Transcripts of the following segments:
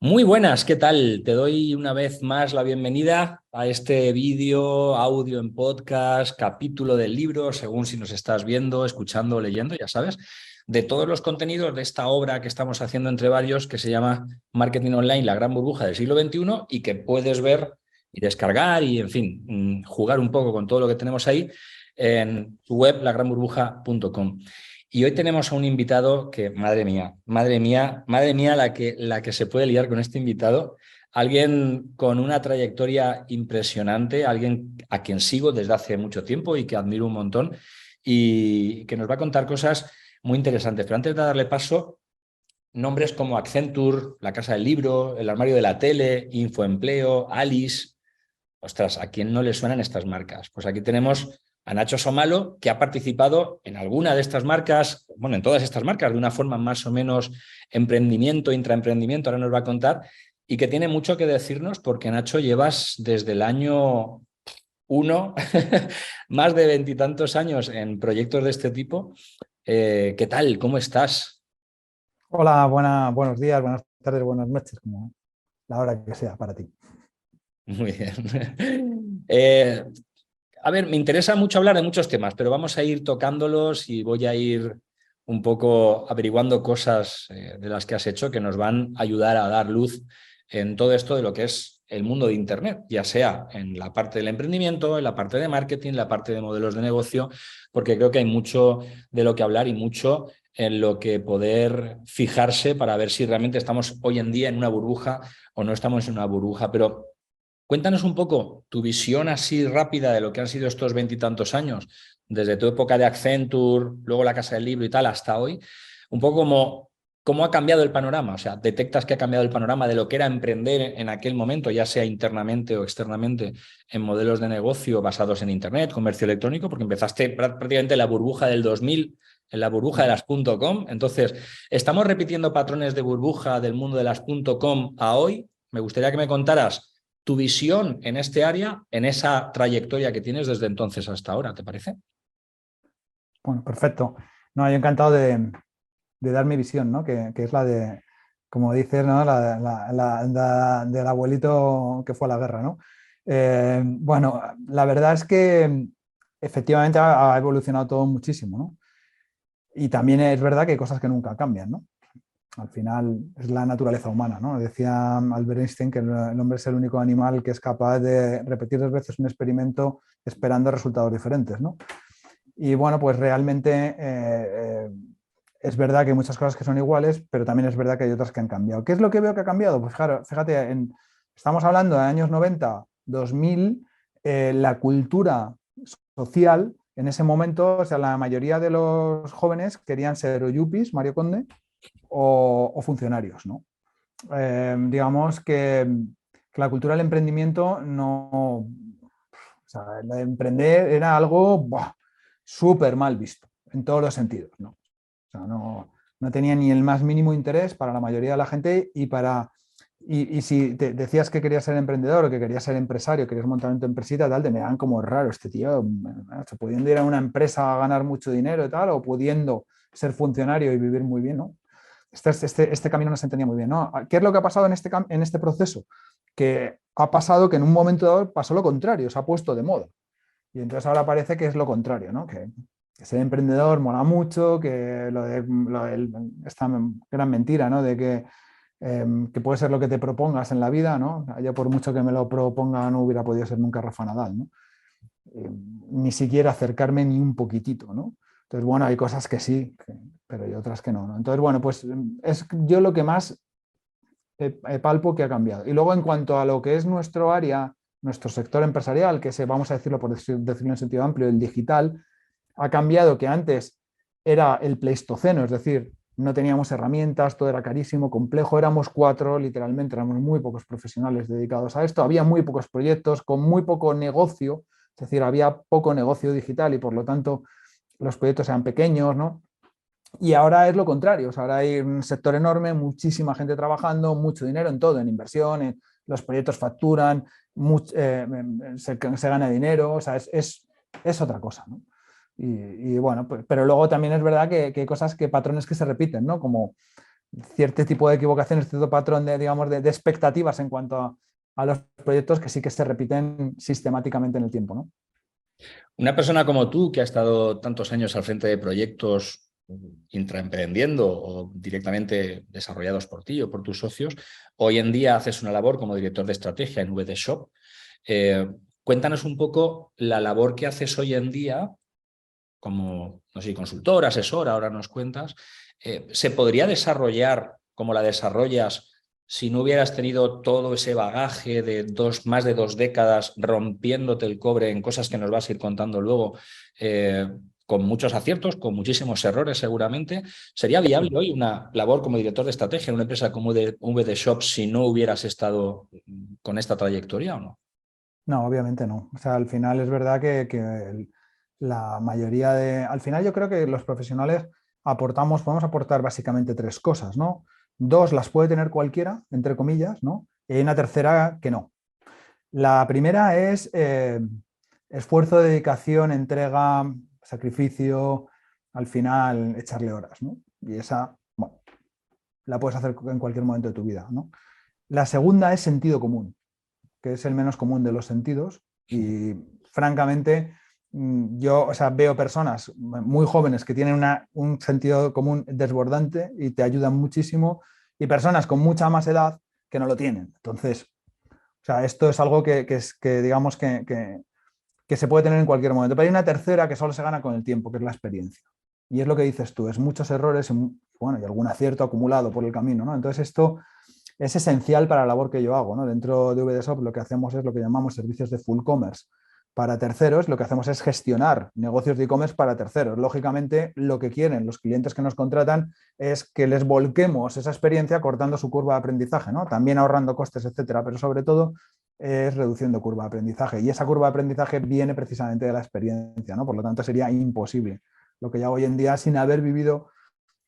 Muy buenas, ¿qué tal? Te doy una vez más la bienvenida a este vídeo, audio en podcast, capítulo del libro, según si nos estás viendo, escuchando o leyendo, ya sabes, de todos los contenidos de esta obra que estamos haciendo entre varios, que se llama Marketing Online, la gran burbuja del siglo XXI, y que puedes ver y descargar y, en fin, jugar un poco con todo lo que tenemos ahí en tu web, lagranburbuja.com. Y hoy tenemos a un invitado que, madre mía la que se puede liar con este invitado. Alguien con una trayectoria impresionante, alguien a quien sigo desde hace mucho tiempo y que admiro un montón y que nos va a contar cosas muy interesantes. Pero antes de darle paso, nombres como Accenture, La Casa del Libro, El Armario de la Tele, Infoempleo, Alice. Ostras, ¿a quién no le suenan estas marcas? Pues aquí tenemos a Nacho Somalo, que ha participado en alguna de estas marcas, bueno, en todas estas marcas, de una forma más o menos emprendimiento, intraemprendimiento, ahora nos va a contar, y que tiene mucho que decirnos porque, Nacho, llevas desde el año 1, más de 20 y tantos años en proyectos de este tipo. ¿Qué tal? ¿Cómo estás? Hola, buenos días, buenas tardes, buenas noches, como la hora que sea para ti. Muy bien. A ver, me interesa mucho hablar de muchos temas, pero vamos a ir tocándolos y voy a ir un poco averiguando cosas de las que has hecho que nos van a ayudar a dar luz en todo esto de lo que es el mundo de Internet, ya sea en la parte del emprendimiento, en la parte de marketing, la parte de modelos de negocio, porque creo que hay mucho de lo que hablar y mucho en lo que poder fijarse para ver si realmente estamos hoy en día en una burbuja o no estamos en una burbuja. Pero cuéntanos un poco tu visión así rápida de lo que han sido estos 20 y tantos años, desde tu época de Accenture, luego la Casa del Libro y tal, hasta hoy, un poco como cómo ha cambiado el panorama. O sea, detectas que ha cambiado el panorama de lo que era emprender en aquel momento, ya sea internamente o externamente, en modelos de negocio basados en Internet, comercio electrónico, porque empezaste prácticamente en la burbuja del 2000, en la burbuja de las .com. Entonces, ¿estamos repitiendo patrones de burbuja del mundo de las .com a hoy? Me gustaría que me contaras tu visión en este área, en esa trayectoria que tienes desde entonces hasta ahora, ¿te parece? Bueno, perfecto. No, yo encantado de dar mi visión, ¿no? Que es la de, como dices, ¿no? Del abuelito que fue a la guerra, ¿no? Bueno, la verdad es que efectivamente ha evolucionado todo muchísimo, ¿no? Y también es verdad que hay cosas que nunca cambian, ¿no? Al final es la naturaleza humana, ¿no? Decía Albert Einstein que el hombre es el único animal que es capaz de repetir 2 veces un experimento esperando resultados diferentes, ¿no? Y bueno, pues realmente es verdad que hay muchas cosas que son iguales, pero también es verdad que hay otras que han cambiado. ¿Qué es lo que veo que ha cambiado? Pues claro, fíjate, estamos hablando de años 90, 2000, la cultura social en ese momento, o sea, la mayoría de los jóvenes querían ser o yuppies, Mario Conde, o funcionarios, ¿no? Digamos que la cultura del emprendimiento no, o sea, la de emprender era algo súper mal visto en todos los sentidos, ¿no? O sea, no tenía ni el más mínimo interés para la mayoría de la gente y si te decías que querías ser emprendedor o que querías ser empresario, querías montar en tu empresita, tal, te miraban como raro este tío, pudiendo ir a una empresa a ganar mucho dinero y tal, o pudiendo ser funcionario y vivir muy bien, ¿no? Este camino no se entendía muy bien, ¿no? ¿Qué es lo que ha pasado en este proceso? Que ha pasado que en un momento dado pasó lo contrario, se ha puesto de moda. Y entonces ahora parece que es lo contrario, ¿no? Que ser emprendedor mola mucho, que esta gran mentira, ¿no? De que puede ser lo que te propongas en la vida, ¿no? Yo por mucho que me lo proponga no hubiera podido ser nunca Rafa Nadal, ¿no? Ni siquiera acercarme ni un poquitito, ¿no? Entonces, bueno, hay cosas que sí, pero hay otras que no, ¿no? Entonces, bueno, pues es yo lo que más palpo que ha cambiado. Y luego, en cuanto a lo que es nuestro área, nuestro sector empresarial, que es, vamos a decirlo por decirlo en sentido amplio, el digital, ha cambiado que antes era el pleistoceno, es decir, no teníamos herramientas, todo era carísimo, complejo, éramos 4, literalmente, éramos muy pocos profesionales dedicados a esto, había muy pocos proyectos con muy poco negocio, es decir, había poco negocio digital y por lo tanto los proyectos eran pequeños, ¿no? Y ahora es lo contrario, o sea, ahora hay un sector enorme, muchísima gente trabajando, mucho dinero en todo, en inversión, los proyectos facturan, se gana dinero, o sea, es otra cosa, ¿no? Bueno, pero luego también es verdad que hay cosas patrones que se repiten, ¿no? Como cierto tipo de equivocaciones, cierto patrón de, digamos, de expectativas en cuanto a los proyectos que sí que se repiten sistemáticamente en el tiempo, ¿no? Una persona como tú, que ha estado tantos años al frente de proyectos intraemprendiendo o directamente desarrollados por ti o por tus socios, hoy en día haces una labor como director de estrategia en VD Shop. Cuéntanos un poco la labor que haces hoy en día como, no sé, consultor, asesor, ahora nos cuentas. ¿Se podría desarrollar como la desarrollas si no hubieras tenido todo ese bagaje de más de 2 décadas rompiéndote el cobre en cosas que nos vas a ir contando luego, con muchos aciertos, con muchísimos errores seguramente? ¿Sería viable hoy una labor como director de estrategia en una empresa como VD Shop si no hubieras estado con esta trayectoria o no? No, obviamente no. O sea, al final es verdad que la mayoría de... Al final yo creo que los profesionales podemos aportar básicamente tres cosas, ¿no? Dos las puede tener cualquiera, entre comillas, ¿no? Y hay una tercera que no. La primera es esfuerzo, dedicación, entrega, sacrificio, al final echarle horas, ¿no? Y esa, bueno, la puedes hacer en cualquier momento de tu vida, ¿no? La segunda es sentido común, que es el menos común de los sentidos y francamente yo, o sea, veo personas muy jóvenes que tienen un sentido común desbordante y te ayudan muchísimo y personas con mucha más edad que no lo tienen. Entonces, o sea, esto es algo que digamos que se puede tener en cualquier momento. Pero hay una tercera que solo se gana con el tiempo, que es la experiencia. Y es lo que dices tú, es muchos errores bueno, y algún acierto acumulado por el camino, ¿no? Entonces esto es esencial para la labor que yo hago, ¿no? Dentro de VDSOP lo que hacemos es lo que llamamos servicios de full commerce para terceros. Lo que hacemos es gestionar negocios de e-commerce para terceros. Lógicamente, lo que quieren los clientes que nos contratan es que les volquemos esa experiencia cortando su curva de aprendizaje, ¿no? También ahorrando costes, etcétera, pero sobre todo es reduciendo curva de aprendizaje. Y esa curva de aprendizaje viene precisamente de la experiencia, ¿no? Por lo tanto, sería imposible lo que ya hoy en día sin haber vivido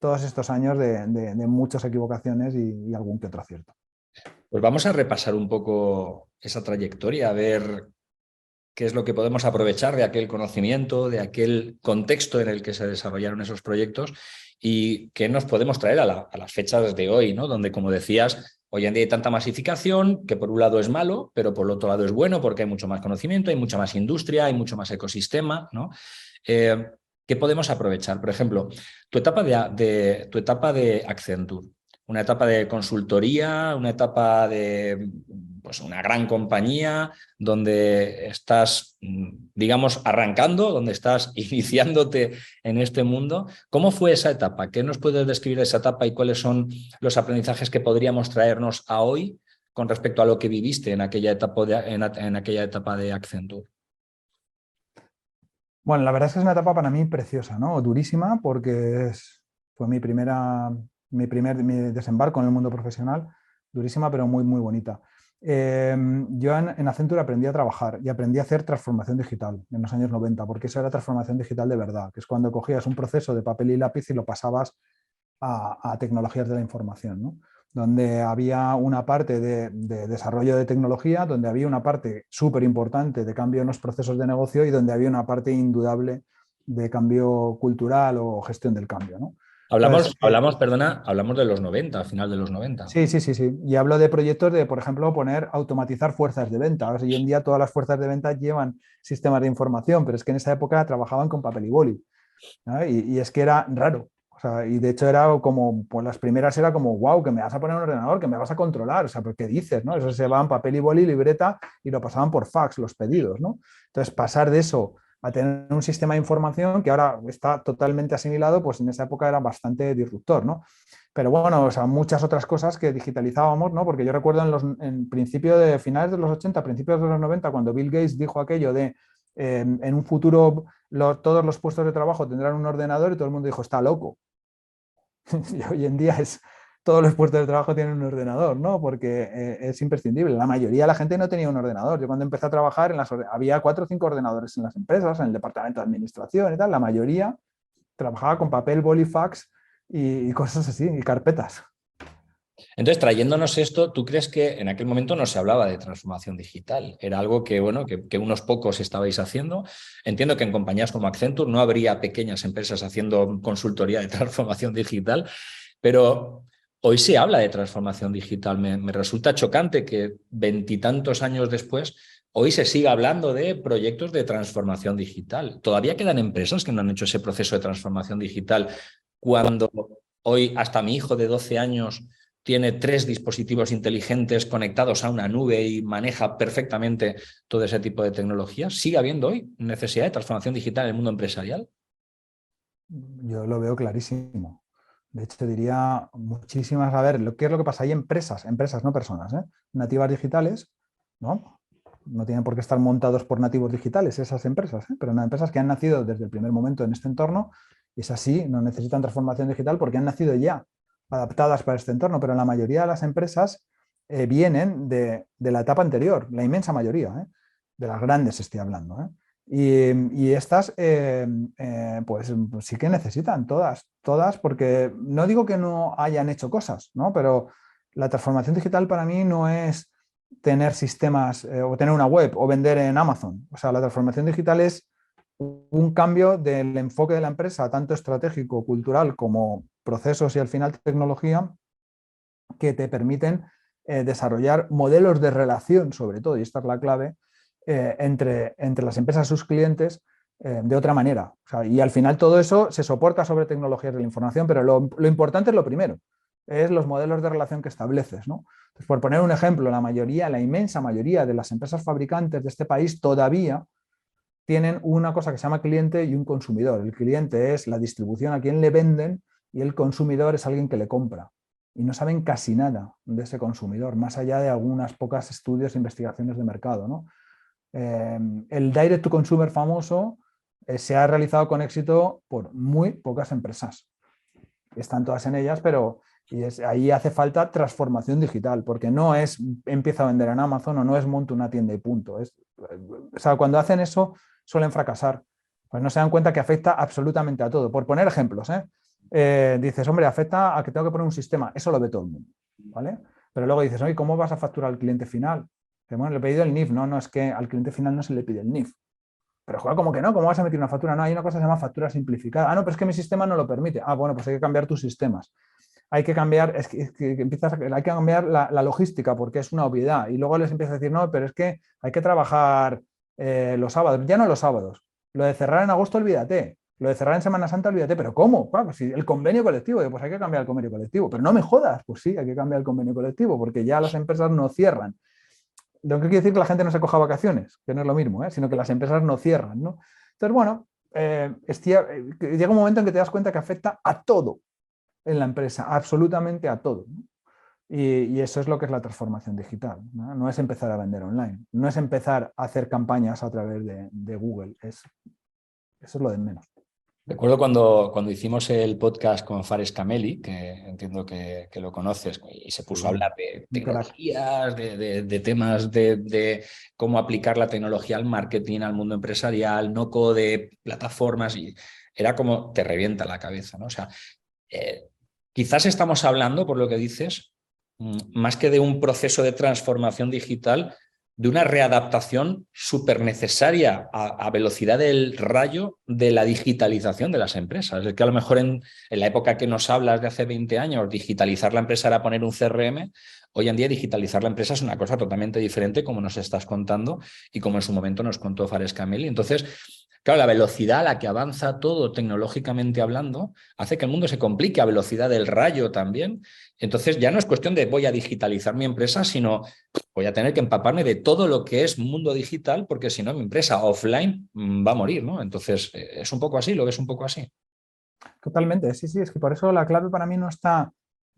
todos estos años de muchas equivocaciones y algún que otro acierto. Pues vamos a repasar un poco esa trayectoria, a ver qué es lo que podemos aprovechar de aquel conocimiento, de aquel contexto en el que se desarrollaron esos proyectos y qué nos podemos traer a las fechas de hoy, ¿no? Donde, como decías, hoy en día hay tanta masificación que por un lado es malo, pero por el otro lado es bueno porque hay mucho más conocimiento, hay mucha más industria, hay mucho más ecosistema, ¿no? ¿Qué podemos aprovechar? Por ejemplo, tu etapa tu etapa de Accenture, una etapa de consultoría, una etapa de pues, una gran compañía donde estás, digamos, arrancando, donde estás iniciándote en este mundo. ¿Cómo fue esa etapa? ¿Qué nos puedes describir de esa etapa y cuáles son los aprendizajes que podríamos traernos a hoy con respecto a lo que viviste en aquella etapa en aquella etapa de Accenture? Bueno, la verdad es que es una etapa para mí preciosa, ¿no? Durísima, porque fue mi mi desembarco en el mundo profesional, durísima, pero muy, muy bonita. Yo en Accenture aprendí a trabajar y aprendí a hacer transformación digital en los años 90, porque eso era transformación digital de verdad, que es cuando cogías un proceso de papel y lápiz y lo pasabas a tecnologías de la información, ¿no? Donde había una parte de desarrollo de tecnología, donde había una parte súper importante de cambio en los procesos de negocio y donde había una parte indudable de cambio cultural o gestión del cambio, ¿no? Entonces, Hablamos de los 90, al final de los 90. sí, sí, sí, sí. Y hablo de proyectos de, por ejemplo, automatizar fuerzas de venta. Hoy en día todas las fuerzas de venta llevan sistemas de información, pero es que en esa época trabajaban con papel y boli, ¿no? Y es que era raro. O sea, y de hecho era como, pues las primeras era como, wow, que me vas a poner un ordenador, que me vas a controlar. O sea, ¿pero qué dices? ¿No? Eso se llevaban papel y boli, libreta y lo pasaban por fax, los pedidos, ¿no? Entonces, pasar de eso a tener un sistema de información que ahora está totalmente asimilado, pues en esa época era bastante disruptor, ¿no? Pero bueno, o sea, muchas otras cosas que digitalizábamos, ¿no? Porque yo recuerdo en principio de finales de los 80, principios de los 90, cuando Bill Gates dijo aquello de en un futuro todos los puestos de trabajo tendrán un ordenador y todo el mundo dijo, está loco. Y hoy en día todos los puestos de trabajo tienen un ordenador, ¿no? Porque es imprescindible. La mayoría de la gente no tenía un ordenador. Yo cuando empecé a trabajar había 4 o 5 ordenadores en las empresas, en el departamento de administración y tal. La mayoría trabajaba con papel, boli, fax y cosas así, y carpetas. Entonces, trayéndonos esto, ¿tú crees que en aquel momento no se hablaba de transformación digital? Era algo que, bueno, que unos pocos estabais haciendo. Entiendo que en compañías como Accenture no habría pequeñas empresas haciendo consultoría de transformación digital, pero hoy se habla de transformación digital. Me resulta chocante que 20 años después, hoy se siga hablando de proyectos de transformación digital. Todavía quedan empresas que no han hecho ese proceso de transformación digital cuando hoy hasta mi hijo de 12 años tiene 3 dispositivos inteligentes conectados a una nube y maneja perfectamente todo ese tipo de tecnologías. ¿Sigue habiendo hoy necesidad de transformación digital en el mundo empresarial? Yo lo veo clarísimo. De hecho, diría muchísimas, a ver, ¿qué es lo que pasa? Hay empresas, no personas, nativas digitales, ¿no? No tienen por qué estar montados por nativos digitales esas empresas, pero no, empresas que han nacido desde el primer momento en este entorno, y es así, no necesitan transformación digital porque han nacido ya adaptadas para este entorno, pero la mayoría de las empresas vienen de la etapa anterior, la inmensa mayoría, de las grandes estoy hablando. Y estas, pues sí que necesitan todas, porque no digo que no hayan hecho cosas, ¿no? Pero la transformación digital para mí no es tener sistemas o tener una web o vender en Amazon. O sea, la transformación digital es un cambio del enfoque de la empresa, tanto estratégico, cultural, como procesos y al final tecnología, que te permiten desarrollar modelos de relación, sobre todo, y esta es la clave, entre las empresas y sus clientes de otra manera. O sea, y al final todo eso se soporta sobre tecnologías de la información, pero lo importante es lo primero, es los modelos de relación que estableces, ¿no? Entonces, por poner un ejemplo, la inmensa mayoría de las empresas fabricantes de este país todavía tienen una cosa que se llama cliente y un consumidor. El cliente es la distribución a quien le venden y el consumidor es alguien que le compra. Y no saben casi nada de ese consumidor, más allá de algunas pocas estudios e investigaciones de mercado, ¿no? El direct to consumer famoso se ha realizado con éxito por muy pocas empresas. Están todas en ellas, pero ahí hace falta transformación digital, porque no es empieza a vender en Amazon o no es monto una tienda y punto. O sea, cuando hacen eso suelen fracasar, pues no se dan cuenta que afecta absolutamente a todo. Por poner ejemplos, dices, hombre, afecta a que tengo que poner un sistema, eso lo ve todo el mundo, ¿vale? Pero luego dices, oye, ¿cómo vas a facturar al cliente final? Bueno, le he pedido el NIF, no, es que al cliente final no se le pide el NIF. Pero joder, como que no, ¿cómo vas a meter una factura? No, hay una cosa que se llama factura simplificada. Ah, no, pero es que mi sistema no lo permite. Ah, bueno, pues hay que cambiar tus sistemas. Hay que cambiar, hay que cambiar la logística porque es una obviedad. Y luego les empieza a decir, no, pero es que hay que trabajar los sábados. Ya no los sábados. Lo de cerrar en agosto, olvídate. Lo de cerrar en Semana Santa, olvídate. ¿Pero cómo? Pues si el convenio colectivo, pues hay que cambiar el convenio colectivo. Pero no me jodas, pues sí, hay que cambiar el convenio colectivo porque ya las empresas no cierran. Lo que quiere decir que la gente no se coja vacaciones, que no es lo mismo, sino que las empresas no cierran, ¿no? Entonces, bueno, llega un momento en que te das cuenta que afecta a todo en la empresa, absolutamente a todo, ¿no? Y eso es lo que es la transformación digital, ¿no? No es empezar a vender online, no es empezar a hacer campañas a través de Google, eso es lo de menos. Recuerdo cuando hicimos el podcast con Fares Kameli, que entiendo que lo conoces, y se puso a hablar de tecnologías, de temas de cómo aplicar la tecnología al marketing, al mundo empresarial, no code, plataformas, y era como te revienta la cabeza, ¿no? O sea, quizás estamos hablando, por lo que dices, más que de un proceso de transformación digital, de una readaptación súper necesaria a velocidad del rayo de la digitalización de las empresas. Es que a lo mejor en la época que nos hablas de hace 20 años, digitalizar la empresa era poner un CRM, hoy en día digitalizar la empresa es una cosa totalmente diferente, como nos estás contando y como en su momento nos contó Fares Kameli. Entonces, claro, la velocidad a la que avanza todo tecnológicamente hablando hace que el mundo se complique a velocidad del rayo también. Entonces ya no es cuestión de voy a digitalizar mi empresa, sino voy a tener que empaparme de todo lo que es mundo digital, porque si no mi empresa offline va a morir, ¿no? Entonces es un poco así, lo ves un poco así. Totalmente, sí, sí, es que por eso la clave para mí no está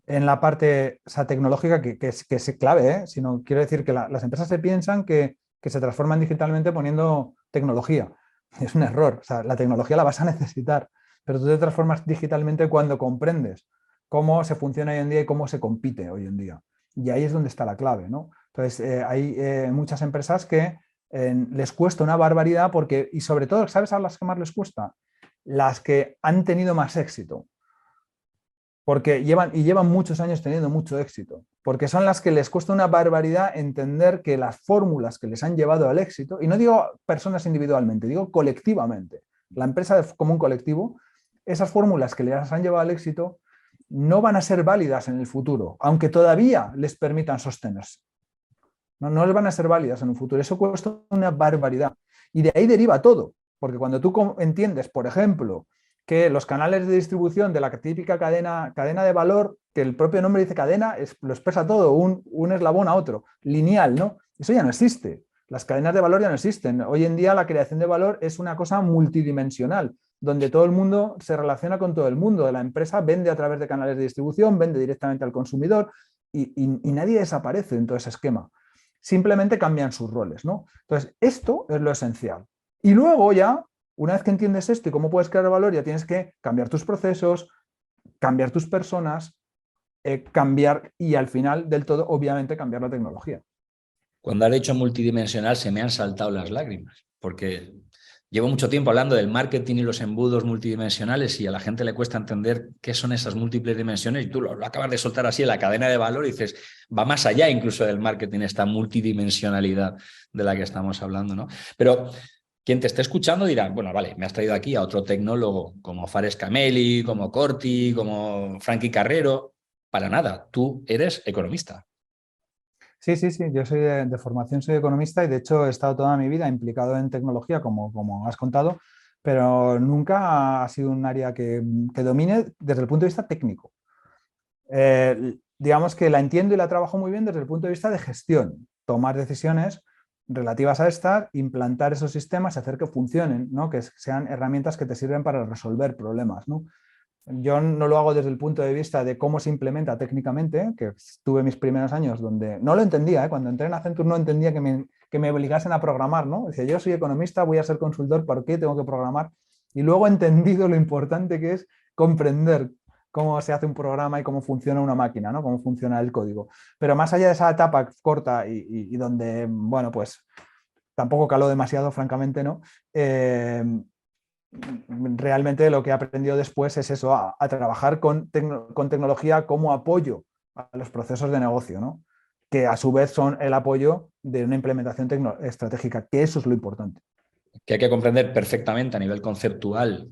en la parte, o sea, tecnológica, que es clave, sino quiero decir que las empresas se piensan que se transforman digitalmente poniendo tecnología. Es un error, o sea, la tecnología la vas a necesitar, pero tú te transformas digitalmente cuando comprendes cómo se funciona hoy en día y cómo se compite hoy en día. Y ahí es donde está la clave, ¿no? Entonces, hay muchas empresas que les cuesta una barbaridad porque, y sobre todo, ¿sabes a las que más les cuesta? Las que han tenido más éxito, porque llevan muchos años teniendo mucho éxito, porque son las que les cuesta una barbaridad entender que las fórmulas que les han llevado al éxito, y no digo personas individualmente, digo colectivamente, la empresa como un colectivo, esas fórmulas que les han llevado al éxito no van a ser válidas en el futuro, aunque todavía les permitan sostenerse. No les van a ser válidas en un futuro. Eso cuesta una barbaridad. Y de ahí deriva todo. Porque cuando tú entiendes, por ejemplo, que los canales de distribución de la típica cadena de valor, que el propio nombre dice cadena, lo expresa todo, un eslabón a otro, lineal, ¿no? Eso ya no existe. Las cadenas de valor ya no existen. Hoy en día la creación de valor es una cosa multidimensional, donde todo el mundo se relaciona con todo el mundo. La empresa vende a través de canales de distribución, vende directamente al consumidor y nadie desaparece en todo ese esquema. Simplemente cambian sus roles, ¿no? Entonces, esto es lo esencial. Y luego ya, una vez que entiendes esto y cómo puedes crear valor, ya tienes que cambiar tus procesos, cambiar tus personas, cambiar y al final del todo, obviamente, cambiar la tecnología. Cuando has dicho multidimensional se me han saltado las lágrimas, porque llevo mucho tiempo hablando del marketing y los embudos multidimensionales y a la gente le cuesta entender qué son esas múltiples dimensiones y tú lo acabas de soltar así en la cadena de valor y dices, va más allá incluso del marketing, esta multidimensionalidad de la que estamos hablando, ¿no? Pero quien te esté escuchando dirá, bueno, vale, me has traído aquí a otro tecnólogo como Fares Cameli, como Corti, como Frankie Carrero. Para nada, tú eres economista. Sí, yo soy de formación, soy economista y de hecho he estado toda mi vida implicado en tecnología, como has contado, pero nunca ha sido un área que domine desde el punto de vista técnico. Digamos que la entiendo y la trabajo muy bien desde el punto de vista de gestión, tomar decisiones relativas a estas, implantar esos sistemas y hacer que funcionen, ¿no? Que sean herramientas que te sirven para resolver problemas, ¿no? Yo no lo hago desde el punto de vista de cómo se implementa técnicamente, que tuve mis primeros años donde no lo entendía, ¿eh? Cuando entré en Accenture no entendía que me obligasen a programar, ¿no? Decía, yo soy economista, voy a ser consultor, ¿por qué tengo que programar? Y luego he entendido lo importante que es comprender cómo se hace un programa y cómo funciona una máquina, ¿no? Cómo funciona el código. Pero más allá de esa etapa corta y donde, bueno, pues tampoco caló demasiado, francamente, ¿no? Realmente lo que he aprendido después es eso, a trabajar con tecnología como apoyo a los procesos de negocio, ¿no? Que a su vez son el apoyo de una implementación estratégica, que eso es lo importante. Que hay que comprender perfectamente a nivel conceptual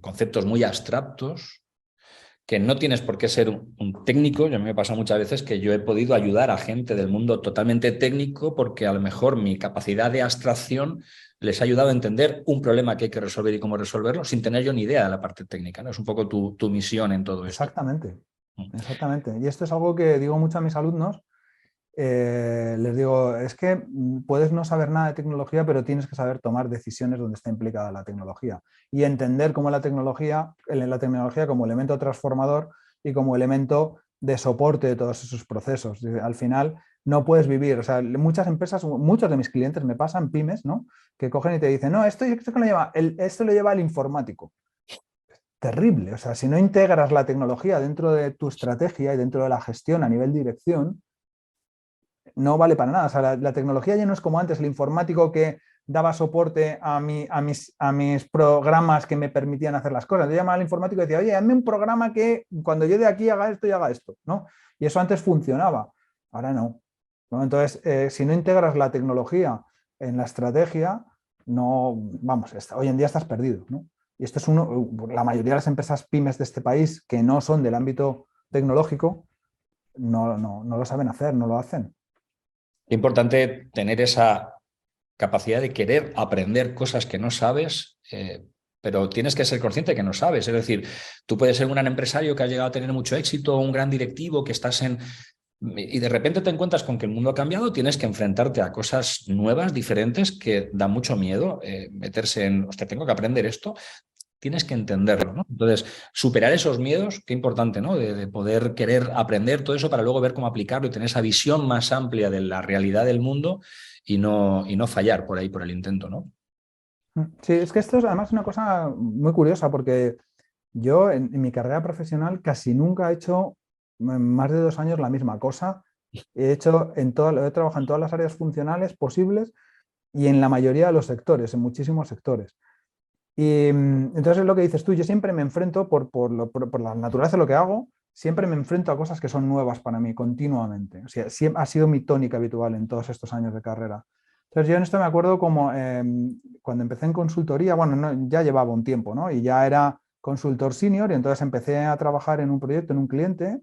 conceptos muy abstractos, que no tienes por qué ser un técnico. Yo a mí me pasa muchas veces que yo he podido ayudar a gente del mundo totalmente técnico porque a lo mejor mi capacidad de abstracción les ha ayudado a entender un problema que hay que resolver y cómo resolverlo sin tener yo ni idea de la parte técnica, ¿no? Es un poco tu misión en todo esto. Exactamente, exactamente. Y esto es algo que digo mucho a mis alumnos. Les digo, es que puedes no saber nada de tecnología, pero tienes que saber tomar decisiones donde está implicada la tecnología y entender cómo la tecnología como elemento transformador y como elemento de soporte de todos esos procesos. Al final no puedes vivir, o sea, muchas empresas, muchos de mis clientes me pasan, pymes, ¿no? Que cogen y te dicen, no, esto lo lleva el informático. Terrible, o sea, si no integras la tecnología dentro de tu estrategia y dentro de la gestión a nivel dirección, no vale para nada. O sea, la tecnología ya no es como antes, el informático que daba soporte a mis programas que me permitían hacer las cosas. Yo llamaba al informático y decía, oye, hazme un programa que cuando yo de aquí haga esto y haga esto, ¿no? Y eso antes funcionaba, ahora no. ¿No? Entonces, si no integras la tecnología en la estrategia, no, vamos, hoy en día estás perdido, ¿no? Y esto es la mayoría de las empresas pymes de este país que no son del ámbito tecnológico, no lo saben hacer, no lo hacen. Es importante tener esa capacidad de querer aprender cosas que no sabes, pero tienes que ser consciente de que no sabes. Es decir, tú puedes ser un gran empresario que ha llegado a tener mucho éxito, un gran directivo que estás en... Y de repente te encuentras con que el mundo ha cambiado, tienes que enfrentarte a cosas nuevas, diferentes, que da mucho miedo meterse en, hostia, tengo que aprender esto. Tienes que entenderlo, ¿no? Entonces, superar esos miedos, qué importante, ¿no? De poder querer aprender todo eso para luego ver cómo aplicarlo y tener esa visión más amplia de la realidad del mundo y no fallar por ahí, por el intento, ¿no? Sí, es que esto es además una cosa muy curiosa porque yo en mi carrera profesional casi nunca he hecho más de 2 años la misma cosa. He trabajado en todas las áreas funcionales posibles y en la mayoría de los sectores, en muchísimos sectores. Y entonces es lo que dices tú, yo siempre me enfrento por la naturaleza de lo que hago, siempre me enfrento a cosas que son nuevas para mí continuamente. O sea, ha sido mi tónica habitual en todos estos años de carrera. Entonces yo en esto me acuerdo como cuando empecé en consultoría, bueno, ya llevaba un tiempo, ¿no? Y ya era consultor senior y entonces empecé a trabajar en un proyecto, en un cliente,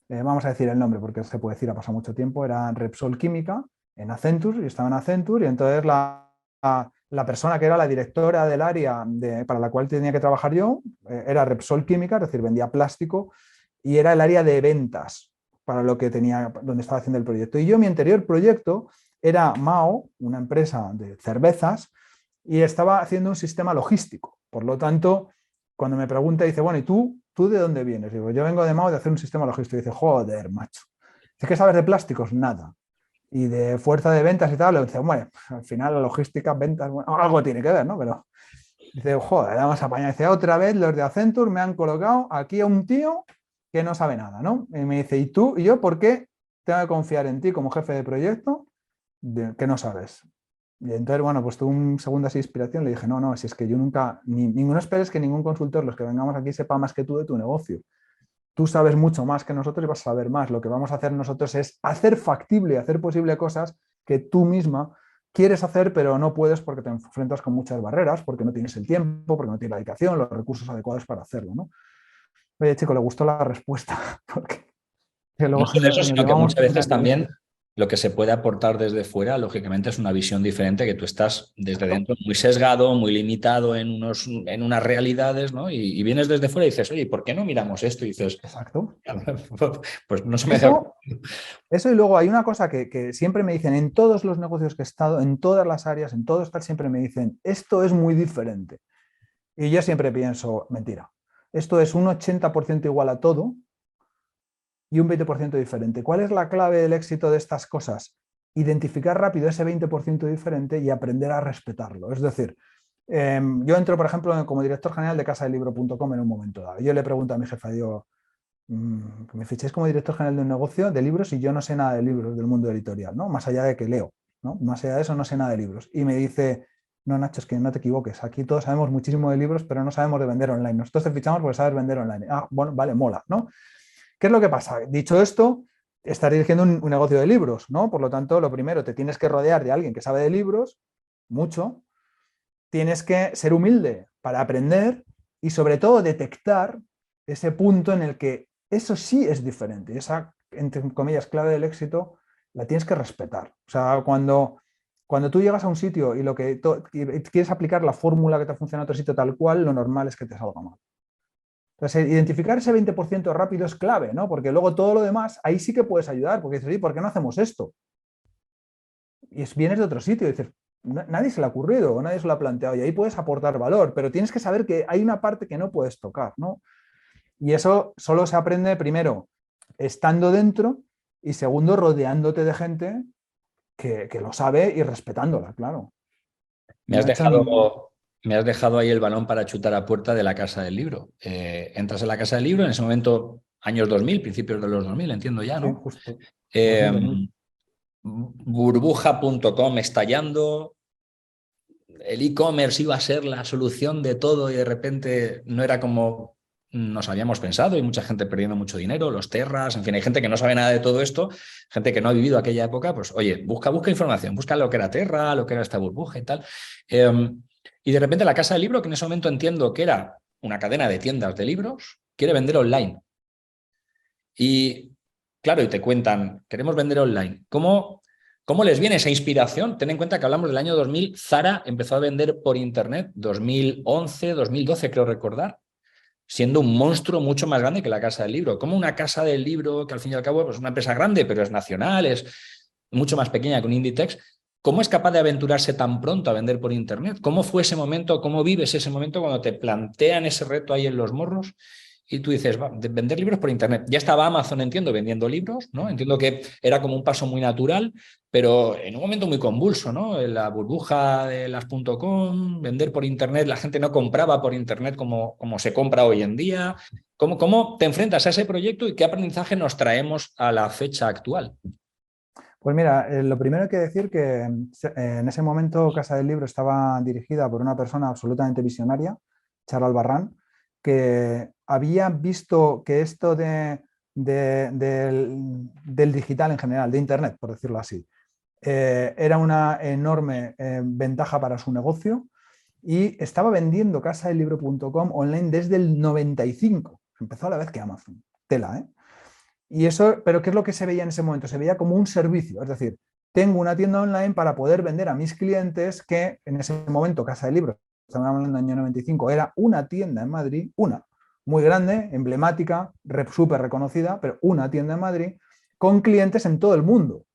vamos a decir el nombre porque se puede decir, ha pasado mucho tiempo, era Repsol Química, en Accenture, y estaba en Accenture y entonces la persona que era la directora del área para la cual tenía que trabajar yo era Repsol Química, es decir, vendía plástico y era el área de ventas para lo que tenía, donde estaba haciendo el proyecto. Y yo, mi anterior proyecto era Mao, una empresa de cervezas, y estaba haciendo un sistema logístico. Por lo tanto, cuando me pregunta, dice, bueno, ¿y tú de dónde vienes? Digo, yo vengo de Mao de hacer un sistema logístico. Y dice, joder, macho. ¿Es que sabes de plásticos? Nada. Y de fuerza de ventas y tal, le dice, bueno, al final la logística, ventas, bueno, algo tiene que ver, ¿no? Pero dice, joder, vamos a apañar. Dice, otra vez los de Accenture me han colocado aquí a un tío que no sabe nada, ¿no? Y me dice, ¿y tú y yo por qué tengo que confiar en ti como jefe de proyecto que no sabes? Y entonces, bueno, pues tuve un segundo así de inspiración, le dije, no, si es que yo nunca, ninguno esperes que ningún consultor, los que vengamos aquí, sepa más que tú de tu negocio. Tú sabes mucho más que nosotros y vas a saber más. Lo que vamos a hacer nosotros es hacer factible, hacer posible cosas que tú misma quieres hacer, pero no puedes porque te enfrentas con muchas barreras, porque no tienes el tiempo, porque no tienes la dedicación, los recursos adecuados para hacerlo, ¿no? Oye, chico, le gustó la respuesta, porque No luego solo eso, nos sino que llevamos muchas una veces clase. también lo que se puede aportar desde fuera, lógicamente, es una visión diferente que tú estás desde Exacto. dentro muy sesgado, muy limitado en unas realidades, ¿no? Y vienes desde fuera y dices, oye, ¿por qué no miramos esto? Y dices, Exacto. pues no se me hace. Eso, eso y luego hay una cosa que siempre me dicen en todos los negocios que he estado, en todas las áreas, en todo tal, siempre me dicen, esto es muy diferente. Y yo siempre pienso, mentira, esto es un 80% igual a todo y un 20% diferente. ¿Cuál es la clave del éxito de estas cosas? Identificar rápido ese 20% diferente y aprender a respetarlo. Es decir, yo entro, por ejemplo, como director general de casadelibro.com en un momento dado. Yo le pregunto a mi jefa, digo, me fichéis como director general de un negocio de libros y yo no sé nada de libros del mundo editorial, ¿no? Más allá de que leo, ¿no? Más allá de eso no sé nada de libros. Y me dice, no, Nacho, es que no te equivoques, aquí todos sabemos muchísimo de libros, pero no sabemos de vender online. Nosotros te fichamos porque sabes vender online. Ah, bueno, vale, mola, ¿no? ¿Qué es lo que pasa? Dicho esto, estás dirigiendo un negocio de libros, ¿no? Por lo tanto, lo primero, te tienes que rodear de alguien que sabe de libros, mucho, tienes que ser humilde para aprender y sobre todo detectar ese punto en el que eso sí es diferente. Esa, entre comillas, clave del éxito la tienes que respetar. O sea, cuando tú llegas a un sitio y y quieres aplicar la fórmula que te funciona en otro sitio tal cual, lo normal es que te salga mal. Entonces, identificar ese 20% rápido es clave, ¿no? Porque luego todo lo demás, ahí sí que puedes ayudar, porque dices, oye, ¿por qué no hacemos esto? Y vienes de otro sitio y dices, nadie se le ha ocurrido o nadie se lo ha planteado y ahí puedes aportar valor, pero tienes que saber que hay una parte que no puedes tocar, ¿no? Y eso solo se aprende primero estando dentro y segundo rodeándote de gente que lo sabe y respetándola, claro. Me has dejado, me has dejado ahí el balón para chutar a puerta de la Casa del Libro. Entras en la Casa del Libro, en ese momento, años 2000, principios de los 2000, entiendo ya, Sí, ¿no? justo. Eh, 2000. burbuja.com estallando, el e-commerce iba a ser la solución de todo y de repente no era como nos habíamos pensado y mucha gente perdiendo mucho dinero, los Terras, en fin, hay gente que no sabe nada de todo esto, gente que no ha vivido aquella época, pues oye, busca información, busca lo que era Terra, lo que era esta burbuja y tal. Y de repente la Casa del Libro, que en ese momento entiendo que era una cadena de tiendas de libros, quiere vender online. Y claro, y te cuentan, queremos vender online. ¿Cómo les viene esa inspiración? Ten en cuenta que hablamos del año 2000, Zara empezó a vender por Internet, 2011, 2012 creo recordar, siendo un monstruo mucho más grande que la Casa del Libro. Como una Casa del Libro, que al fin y al cabo es una empresa grande, pero es nacional, es mucho más pequeña que un Inditex, ¿cómo es capaz de aventurarse tan pronto a vender por Internet? ¿Cómo fue ese momento? ¿Cómo vives ese momento cuando te plantean ese reto ahí en los morros? Y tú dices, va, de vender libros por Internet. Ya estaba Amazon, entiendo, vendiendo libros, ¿no? Entiendo que era como un paso muy natural, pero en un momento muy convulso, ¿no? En la burbuja de las .com, vender por Internet, la gente no compraba por Internet como se compra hoy en día. ¿Cómo te enfrentas a ese proyecto y qué aprendizaje nos traemos a la fecha actual? Pues mira, lo primero hay que decir que en ese momento Casa del Libro estaba dirigida por una persona absolutamente visionaria, Charo Albarrán, que había visto que esto del digital en general, de Internet, por decirlo así, era una enorme ventaja para su negocio y estaba vendiendo casadelibro.com online desde el 95. Empezó a la vez que Amazon. Tela, ¿eh? Y eso, pero ¿qué es lo que se veía en ese momento? Se veía como un servicio, es decir, tengo una tienda online para poder vender a mis clientes que en ese momento Casa de Libros, estamos hablando del año 95, era una tienda en Madrid, una, muy grande, emblemática, súper reconocida, pero una tienda en Madrid con clientes en todo el mundo,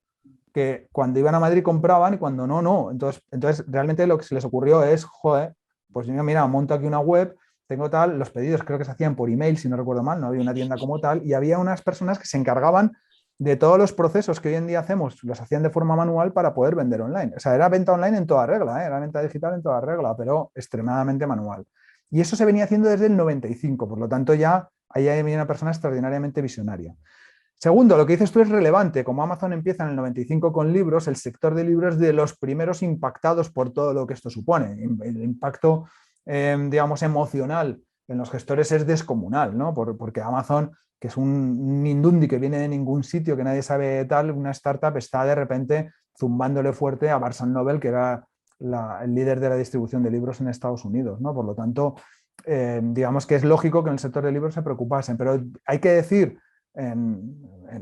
que cuando iban a Madrid compraban y cuando no, no. Entonces realmente lo que se les ocurrió es, joder, pues mira, monto aquí una web, tengo tal, los pedidos creo que se hacían por email, si no recuerdo mal, no había una tienda como tal, y había unas personas que se encargaban de todos los procesos que hoy en día hacemos, los hacían de forma manual para poder vender online. O sea, era venta online en toda regla, ¿eh? Era venta digital en toda regla, pero extremadamente manual. Y eso se venía haciendo desde el 95, por lo tanto ya ahí hay una persona extraordinariamente visionaria. Segundo, lo que dices tú es relevante. Como Amazon empieza en el 95 con libros, el sector de libros es de los primeros impactados por todo lo que esto supone. El impacto, digamos, emocional en los gestores es descomunal, ¿no? Porque Amazon, que es un mindundi que viene de ningún sitio, que nadie sabe tal, una startup está de repente zumbándole fuerte a Barnes Noble, que era el líder de la distribución de libros en Estados Unidos, ¿no? Por lo tanto, digamos que es lógico que en el sector de libros se preocupasen, pero hay que decir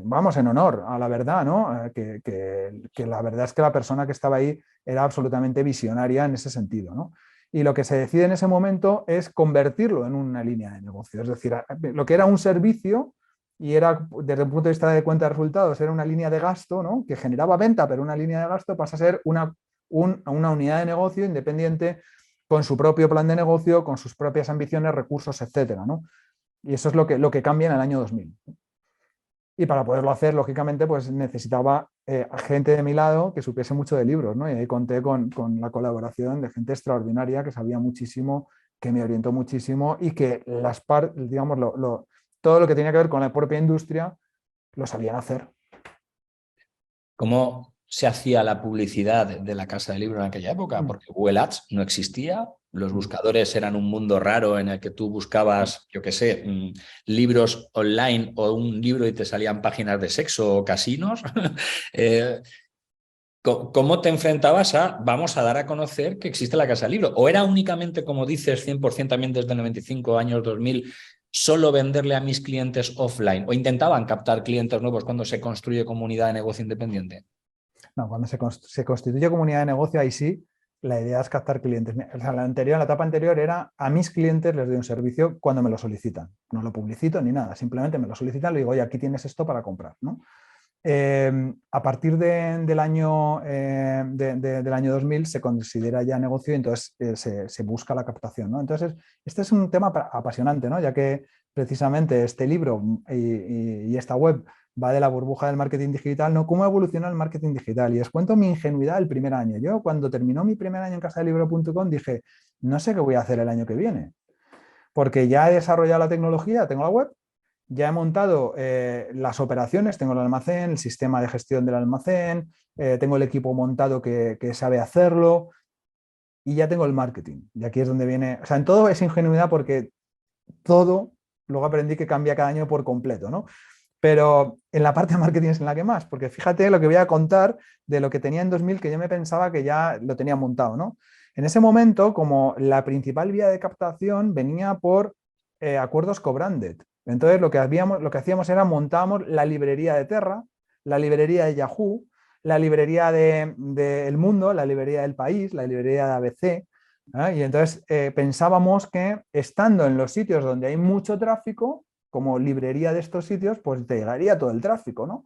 vamos, en honor a la verdad, ¿no? Que la verdad es que la persona que estaba ahí era absolutamente visionaria en ese sentido, ¿no? Y lo que se decide en ese momento es convertirlo en una línea de negocio. Es decir, lo que era un servicio y era, desde el punto de vista de cuenta de resultados, era una línea de gasto, ¿no? Que generaba venta, pero una línea de gasto pasa a ser una unidad de negocio independiente con su propio plan de negocio, con sus propias ambiciones, recursos, etcétera, ¿no? Y eso es lo que cambia en el año 2000. Y para poderlo hacer, lógicamente, pues necesitaba gente de mi lado que supiese mucho de libros, ¿no? Y ahí conté con la colaboración de gente extraordinaria que sabía muchísimo, que me orientó muchísimo y que digamos, todo lo que tenía que ver con la propia industria lo sabían hacer. ¿Cómo se hacía la publicidad de la Casa de Libros en aquella época? Porque Google Ads no existía, los buscadores eran un mundo raro en el que tú buscabas, yo qué sé, libros online o un libro y te salían páginas de sexo o casinos. ¿Cómo te enfrentabas a, vamos a dar a conocer que existe la Casa del Libro? ¿O era únicamente, como dices, 100% también desde 95 años 2000, solo venderle a mis clientes offline? ¿O intentaban captar clientes nuevos cuando se construye comunidad de negocio independiente? No, cuando se constituye comunidad de negocio, ahí sí, la idea es captar clientes. O sea, la etapa anterior era a mis clientes les doy un servicio cuando me lo solicitan. No lo publicito ni nada, simplemente me lo solicitan, le digo, oye, aquí tienes esto para comprar, ¿no? A partir del año 2000 se considera ya negocio y entonces se busca la captación, ¿no? Entonces, este es un tema apasionante, ¿no? Ya que precisamente este libro y esta web va de la burbuja del marketing digital, ¿no? ¿Cómo evoluciona el marketing digital? Y os cuento mi ingenuidad el primer año. Yo, cuando terminó mi primer año en casadelibro.com, dije, no sé qué voy a hacer el año que viene, porque ya he desarrollado la tecnología, tengo la web, ya he montado las operaciones, tengo el almacén, el sistema de gestión del almacén, tengo el equipo montado que sabe hacerlo y ya tengo el marketing. Y aquí es donde viene, o sea, en todo es ingenuidad porque todo, luego aprendí que cambia cada año por completo, ¿no? Pero en la parte de marketing es en la que más, porque fíjate lo que voy a contar de lo que tenía en 2000, que yo me pensaba que ya lo tenía montado, ¿no? En ese momento, como la principal vía de captación venía por acuerdos co-branded. Entonces, lo que hacíamos era montábamos la librería de Terra, la librería de Yahoo, la librería de El Mundo, la librería del País, la librería de ABC. Y entonces pensábamos que estando en los sitios donde hay mucho tráfico, como librería de estos sitios, pues te llegaría todo el tráfico, ¿no?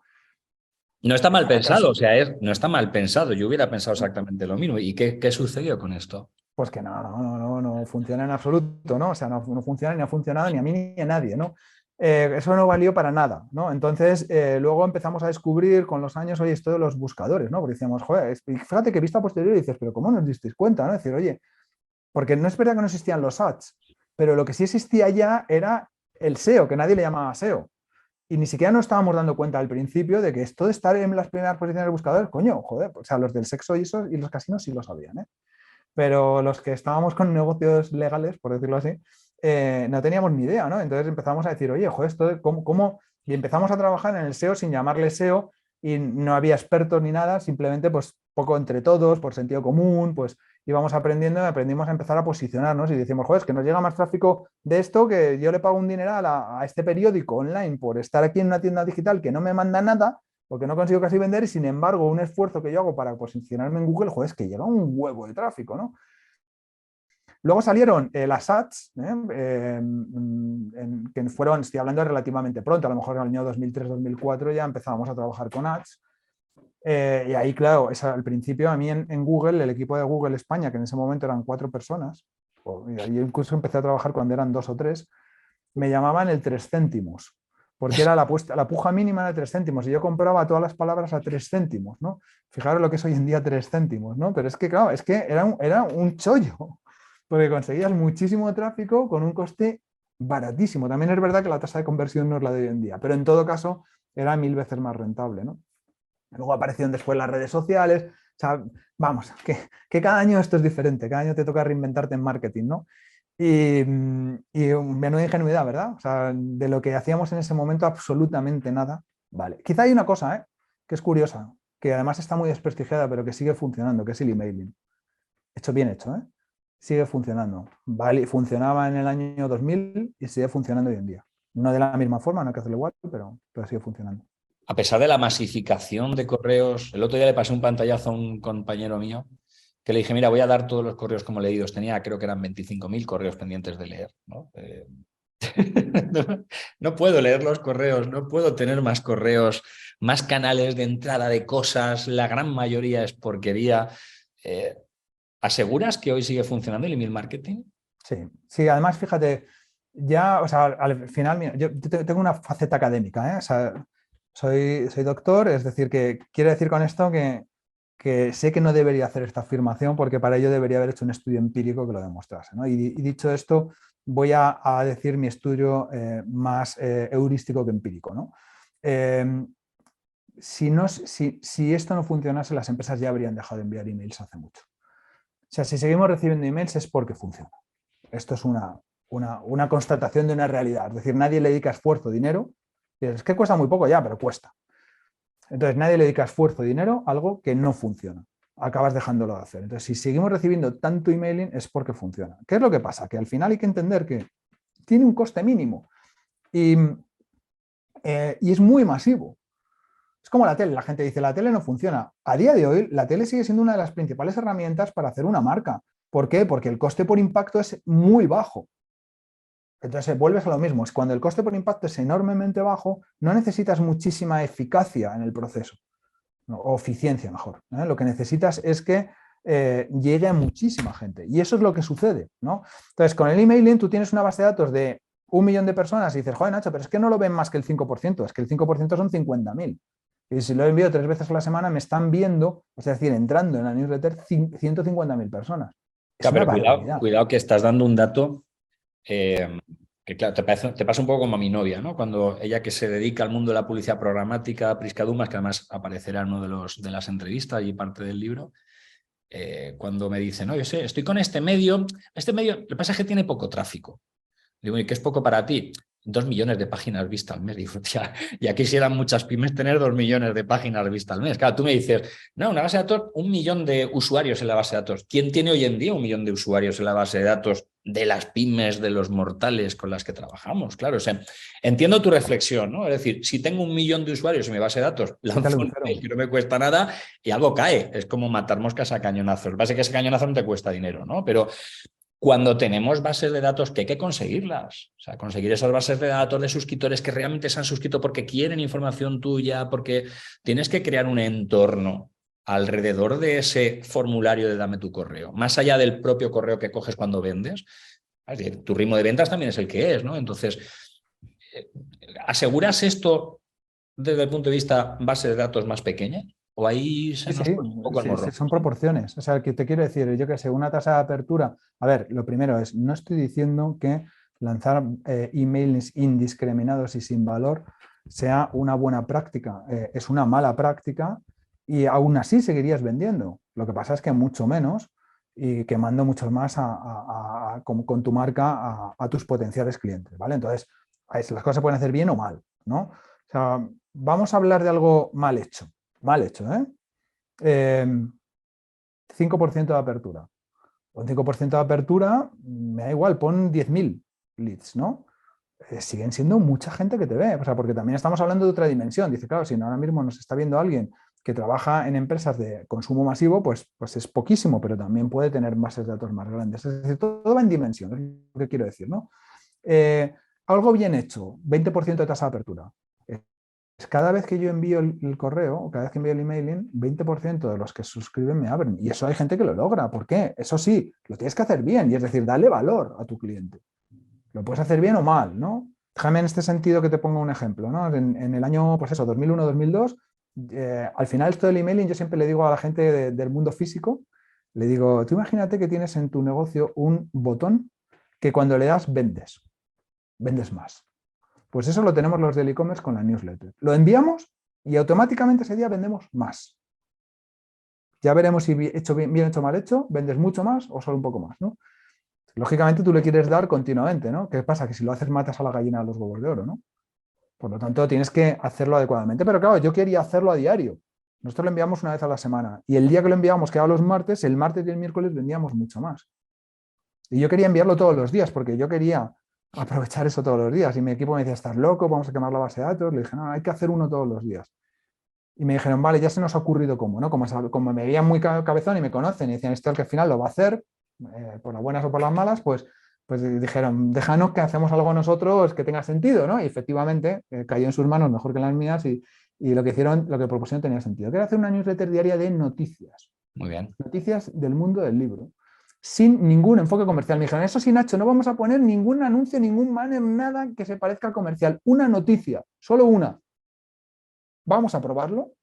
No está mal pensado, Fracasó. o sea, no está mal pensado. Yo hubiera pensado exactamente lo mismo. ¿Y qué sucedió con esto? Pues que no funciona en absoluto, ¿no? O sea, no funciona ni ha funcionado ni a mí ni a nadie, ¿no? Eso no valió para nada, ¿no? Entonces, luego empezamos a descubrir con los años, oye, esto de los buscadores, ¿no? Porque decíamos, joder, fíjate que vista posterior y dices, pero ¿cómo nos disteis cuenta, no? Decir, oye, porque no es verdad que no existían los ads, pero lo que sí existía ya era el SEO, que nadie le llamaba SEO. Y ni siquiera nos estábamos dando cuenta al principio de que esto de estar en las primeras posiciones del buscador, coño, joder, o sea, los del sexo y los casinos sí lo sabían, ¿eh? Pero los que estábamos con negocios legales, por decirlo así, no teníamos ni idea, ¿no? Entonces empezamos a decir, oye, joder, esto, ¿cómo? Y empezamos a trabajar en el SEO sin llamarle SEO y no había expertos ni nada, simplemente pues poco entre todos, por sentido común, pues íbamos aprendiendo y aprendimos a empezar a posicionarnos y decimos, joder, es que nos llega más tráfico de esto que yo le pago un dineral a este periódico online por estar aquí en una tienda digital que no me manda nada, porque no consigo casi vender y sin embargo un esfuerzo que yo hago para posicionarme en Google, joder, es que llega un huevo de tráfico, ¿no? Luego salieron las ads, que fueron, estoy hablando relativamente pronto, a lo mejor en el año 2003-2004 ya empezábamos a trabajar con ads. Y ahí, claro, al principio a mí en Google, el equipo de Google España, que en ese momento eran 4 personas, y yo incluso empecé a trabajar cuando eran 2 o 3, me llamaban el 3 céntimos, porque era la puja mínima de 3 céntimos, y yo compraba todas las palabras a 3 céntimos, ¿no? Fijaros lo que es hoy en día 3 céntimos, ¿no? Pero es que, claro, es que era un chollo, porque conseguías muchísimo tráfico con un coste baratísimo. También es verdad que la tasa de conversión no es la de hoy en día, pero en todo caso era 1000 veces más rentable, ¿no? Luego aparecieron después las redes sociales. O sea, vamos, que cada año esto es diferente, cada año te toca reinventarte en marketing, ¿no? Y menuda ingenuidad, ¿verdad? O sea, de lo que hacíamos en ese momento, absolutamente nada. Vale. Quizá hay una cosa, que es curiosa, que además está muy desprestigiada, pero que sigue funcionando, que es el emailing. Hecho bien hecho, ¿eh? Sigue funcionando. Vale, funcionaba en el año 2000 y sigue funcionando hoy en día. No de la misma forma, no hay que hacerlo igual, pero sigue funcionando. A pesar de la masificación de correos, el otro día le pasé un pantallazo a un compañero mío que le dije, mira, voy a dar todos los correos como leídos. Tenía, creo que eran 25.000 correos pendientes de leer, ¿no? No puedo leer los correos, no puedo tener más correos, más canales de entrada de cosas, la gran mayoría es porquería. ¿Aseguras que hoy sigue funcionando el email marketing? Sí, sí, además fíjate, ya, o sea, al final, mira, yo tengo una faceta académica, ¿eh? O sea, soy doctor, es decir, que quiere decir con esto que sé que no debería hacer esta afirmación porque para ello debería haber hecho un estudio empírico que lo demostrase, ¿no? Y dicho esto, voy a decir mi estudio más heurístico que empírico, ¿no? Si esto no funcionase, las empresas ya habrían dejado de enviar emails hace mucho. O sea, si seguimos recibiendo emails es porque funciona. Esto es una constatación de una realidad. Es decir, nadie le dedica esfuerzo, dinero. Es que cuesta muy poco ya, pero cuesta. Entonces, nadie le dedica esfuerzo, dinero a algo que no funciona. Acabas dejándolo de hacer. Entonces, si seguimos recibiendo tanto emailing es porque funciona. ¿Qué es lo que pasa? Que al final hay que entender que tiene un coste mínimo y es muy masivo. Es como la tele. La gente dice, la tele no funciona. A día de hoy, la tele sigue siendo una de las principales herramientas para hacer una marca. ¿Por qué? Porque el coste por impacto es muy bajo. Entonces vuelves a lo mismo, es cuando el coste por impacto es enormemente bajo, no necesitas muchísima eficacia en el proceso, ¿no? O eficiencia mejor. Lo que necesitas es que llegue a muchísima gente y eso es lo que sucede, ¿no? Entonces con el emailing tú tienes una base de datos de 1 millón de personas y dices, joder Nacho, pero es que no lo ven más que el 5%, es que el 5% son 50.000. Y si lo envío 3 veces a la semana me están viendo, es decir, entrando en la newsletter 150.000 personas. Es Claro, una pero barbaridad. cuidado que estás dando un dato que claro, te pasa un poco como a mi novia, ¿no? Cuando ella que se dedica al mundo de la publicidad programática, Prisca Dumas, que además aparecerá en uno de las entrevistas y parte del libro, cuando me dice, no, yo sé, estoy con este medio, lo que pasa es que tiene poco tráfico. Digo, ¿y qué es poco para ti? 2 millones de páginas vistas al mes. Digo, tía, ya quisieran muchas pymes tener 2 millones de páginas vistas al mes. Claro, tú me dices, no, una base de datos, 1 millón de usuarios en la base de datos. ¿Quién tiene hoy en día 1 millón de usuarios en la base de datos de las pymes, de los mortales con las que trabajamos? Claro, o sea, entiendo tu reflexión, ¿no? Es decir, si tengo 1 millón de usuarios en mi base de datos, lanzo un email que no me cuesta nada y algo cae. Es como matar moscas a cañonazos. Base que ese cañonazo no te cuesta dinero, ¿no? Pero cuando tenemos bases de datos que hay que conseguirlas. O sea, conseguir esas bases de datos de suscriptores que realmente se han suscrito porque quieren información tuya, porque tienes que crear un entorno alrededor de ese formulario de dame tu correo, más allá del propio correo que coges cuando vendes. Es decir, tu ritmo de ventas también es el que es, ¿no? Entonces, ¿aseguras esto desde el punto de vista base de datos más pequeña? ¿O ahí se Sí, nos pone un poco el morro? son proporciones. O sea, que te quiero decir, yo que sé, una tasa de apertura. A ver, lo primero es, no estoy diciendo que lanzar emails indiscriminados y sin valor sea una buena práctica. Es una mala práctica y aún así seguirías vendiendo. Lo que pasa es que mucho menos y quemando mucho más con tu marca a tus potenciales clientes, ¿vale? Entonces, las cosas se pueden hacer bien o mal, ¿no? O sea, vamos a hablar de algo mal hecho, ¿eh? 5% de apertura. Un 5% de apertura, me da igual, pon 10.000 leads, ¿no? Siguen siendo mucha gente que te ve, o sea, porque también estamos hablando de otra dimensión. Dice, claro, si ahora mismo nos está viendo alguien que trabaja en empresas de consumo masivo, pues es poquísimo, pero también puede tener bases de datos más grandes. Es decir, todo va en dimensión, es lo que quiero decir, ¿no? Algo bien hecho, 20% de tasa de apertura. Cada vez que yo envío el correo, o cada vez que envío el emailing, 20% de los que suscriben me abren. Y eso hay gente que lo logra. ¿Por qué? Eso sí, lo tienes que hacer bien, y es decir, dale valor a tu cliente. Lo puedes hacer bien o mal, ¿no? Déjame en este sentido que te ponga un ejemplo, ¿no? En el año, pues eso, 2001-2002, al final esto del emailing, yo siempre le digo a la gente del mundo físico, le digo, tú imagínate que tienes en tu negocio un botón que cuando le das vendes más. Pues eso lo tenemos los del e-commerce con la newsletter. Lo enviamos y automáticamente ese día vendemos más. Ya veremos si bien hecho, mal hecho, vendes mucho más o solo un poco más, ¿no? Lógicamente tú le quieres dar continuamente, ¿no? ¿Qué pasa? Que si lo haces matas a la gallina de los huevos de oro, ¿no? Por lo tanto, tienes que hacerlo adecuadamente. Pero claro, yo quería hacerlo a diario. Nosotros lo enviamos una vez a la semana. Y el día que lo enviamos, que era los martes, el martes y el miércoles vendíamos mucho más. Y yo quería enviarlo todos los días, porque yo quería aprovechar eso todos los días. Y mi equipo me decía, estás loco, vamos a quemar la base de datos. Le dije, no, hay que hacer uno todos los días. Y me dijeron, vale, ya se nos ha ocurrido cómo, ¿no? Como me veían muy cabezón y me conocen y decían, esto al que al final lo va a hacer, por las buenas o por las malas, pues dijeron, déjanos que hacemos algo nosotros que tenga sentido, ¿no? Y efectivamente cayó en sus manos mejor que en las mías y lo que hicieron, lo que propusieron tenía sentido. Que era hacer una newsletter diaria de noticias. Muy bien. Noticias del mundo del libro. Sin ningún enfoque comercial. Me dijeron, eso sí, Nacho, no vamos a poner ningún anuncio, ningún banner, nada que se parezca al comercial. Una noticia, solo una. Vamos a probarlo.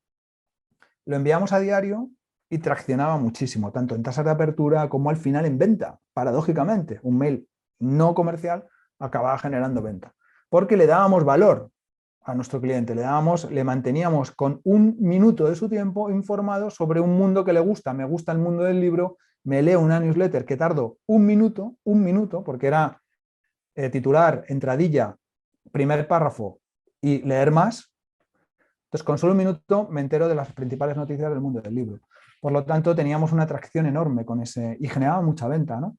Lo enviamos a diario y traccionaba muchísimo, tanto en tasas de apertura como al final en venta. Paradójicamente, un mail no comercial acababa generando venta, porque le dábamos valor a nuestro cliente, le manteníamos con un minuto de su tiempo informado sobre un mundo que le gusta. Me gusta el mundo del libro, me leo una newsletter que tardo un minuto, porque era titular, entradilla, primer párrafo y leer más. Entonces, con solo un minuto me entero de las principales noticias del mundo del libro. Por lo tanto, teníamos una atracción enorme con ese y generaba mucha venta, ¿no?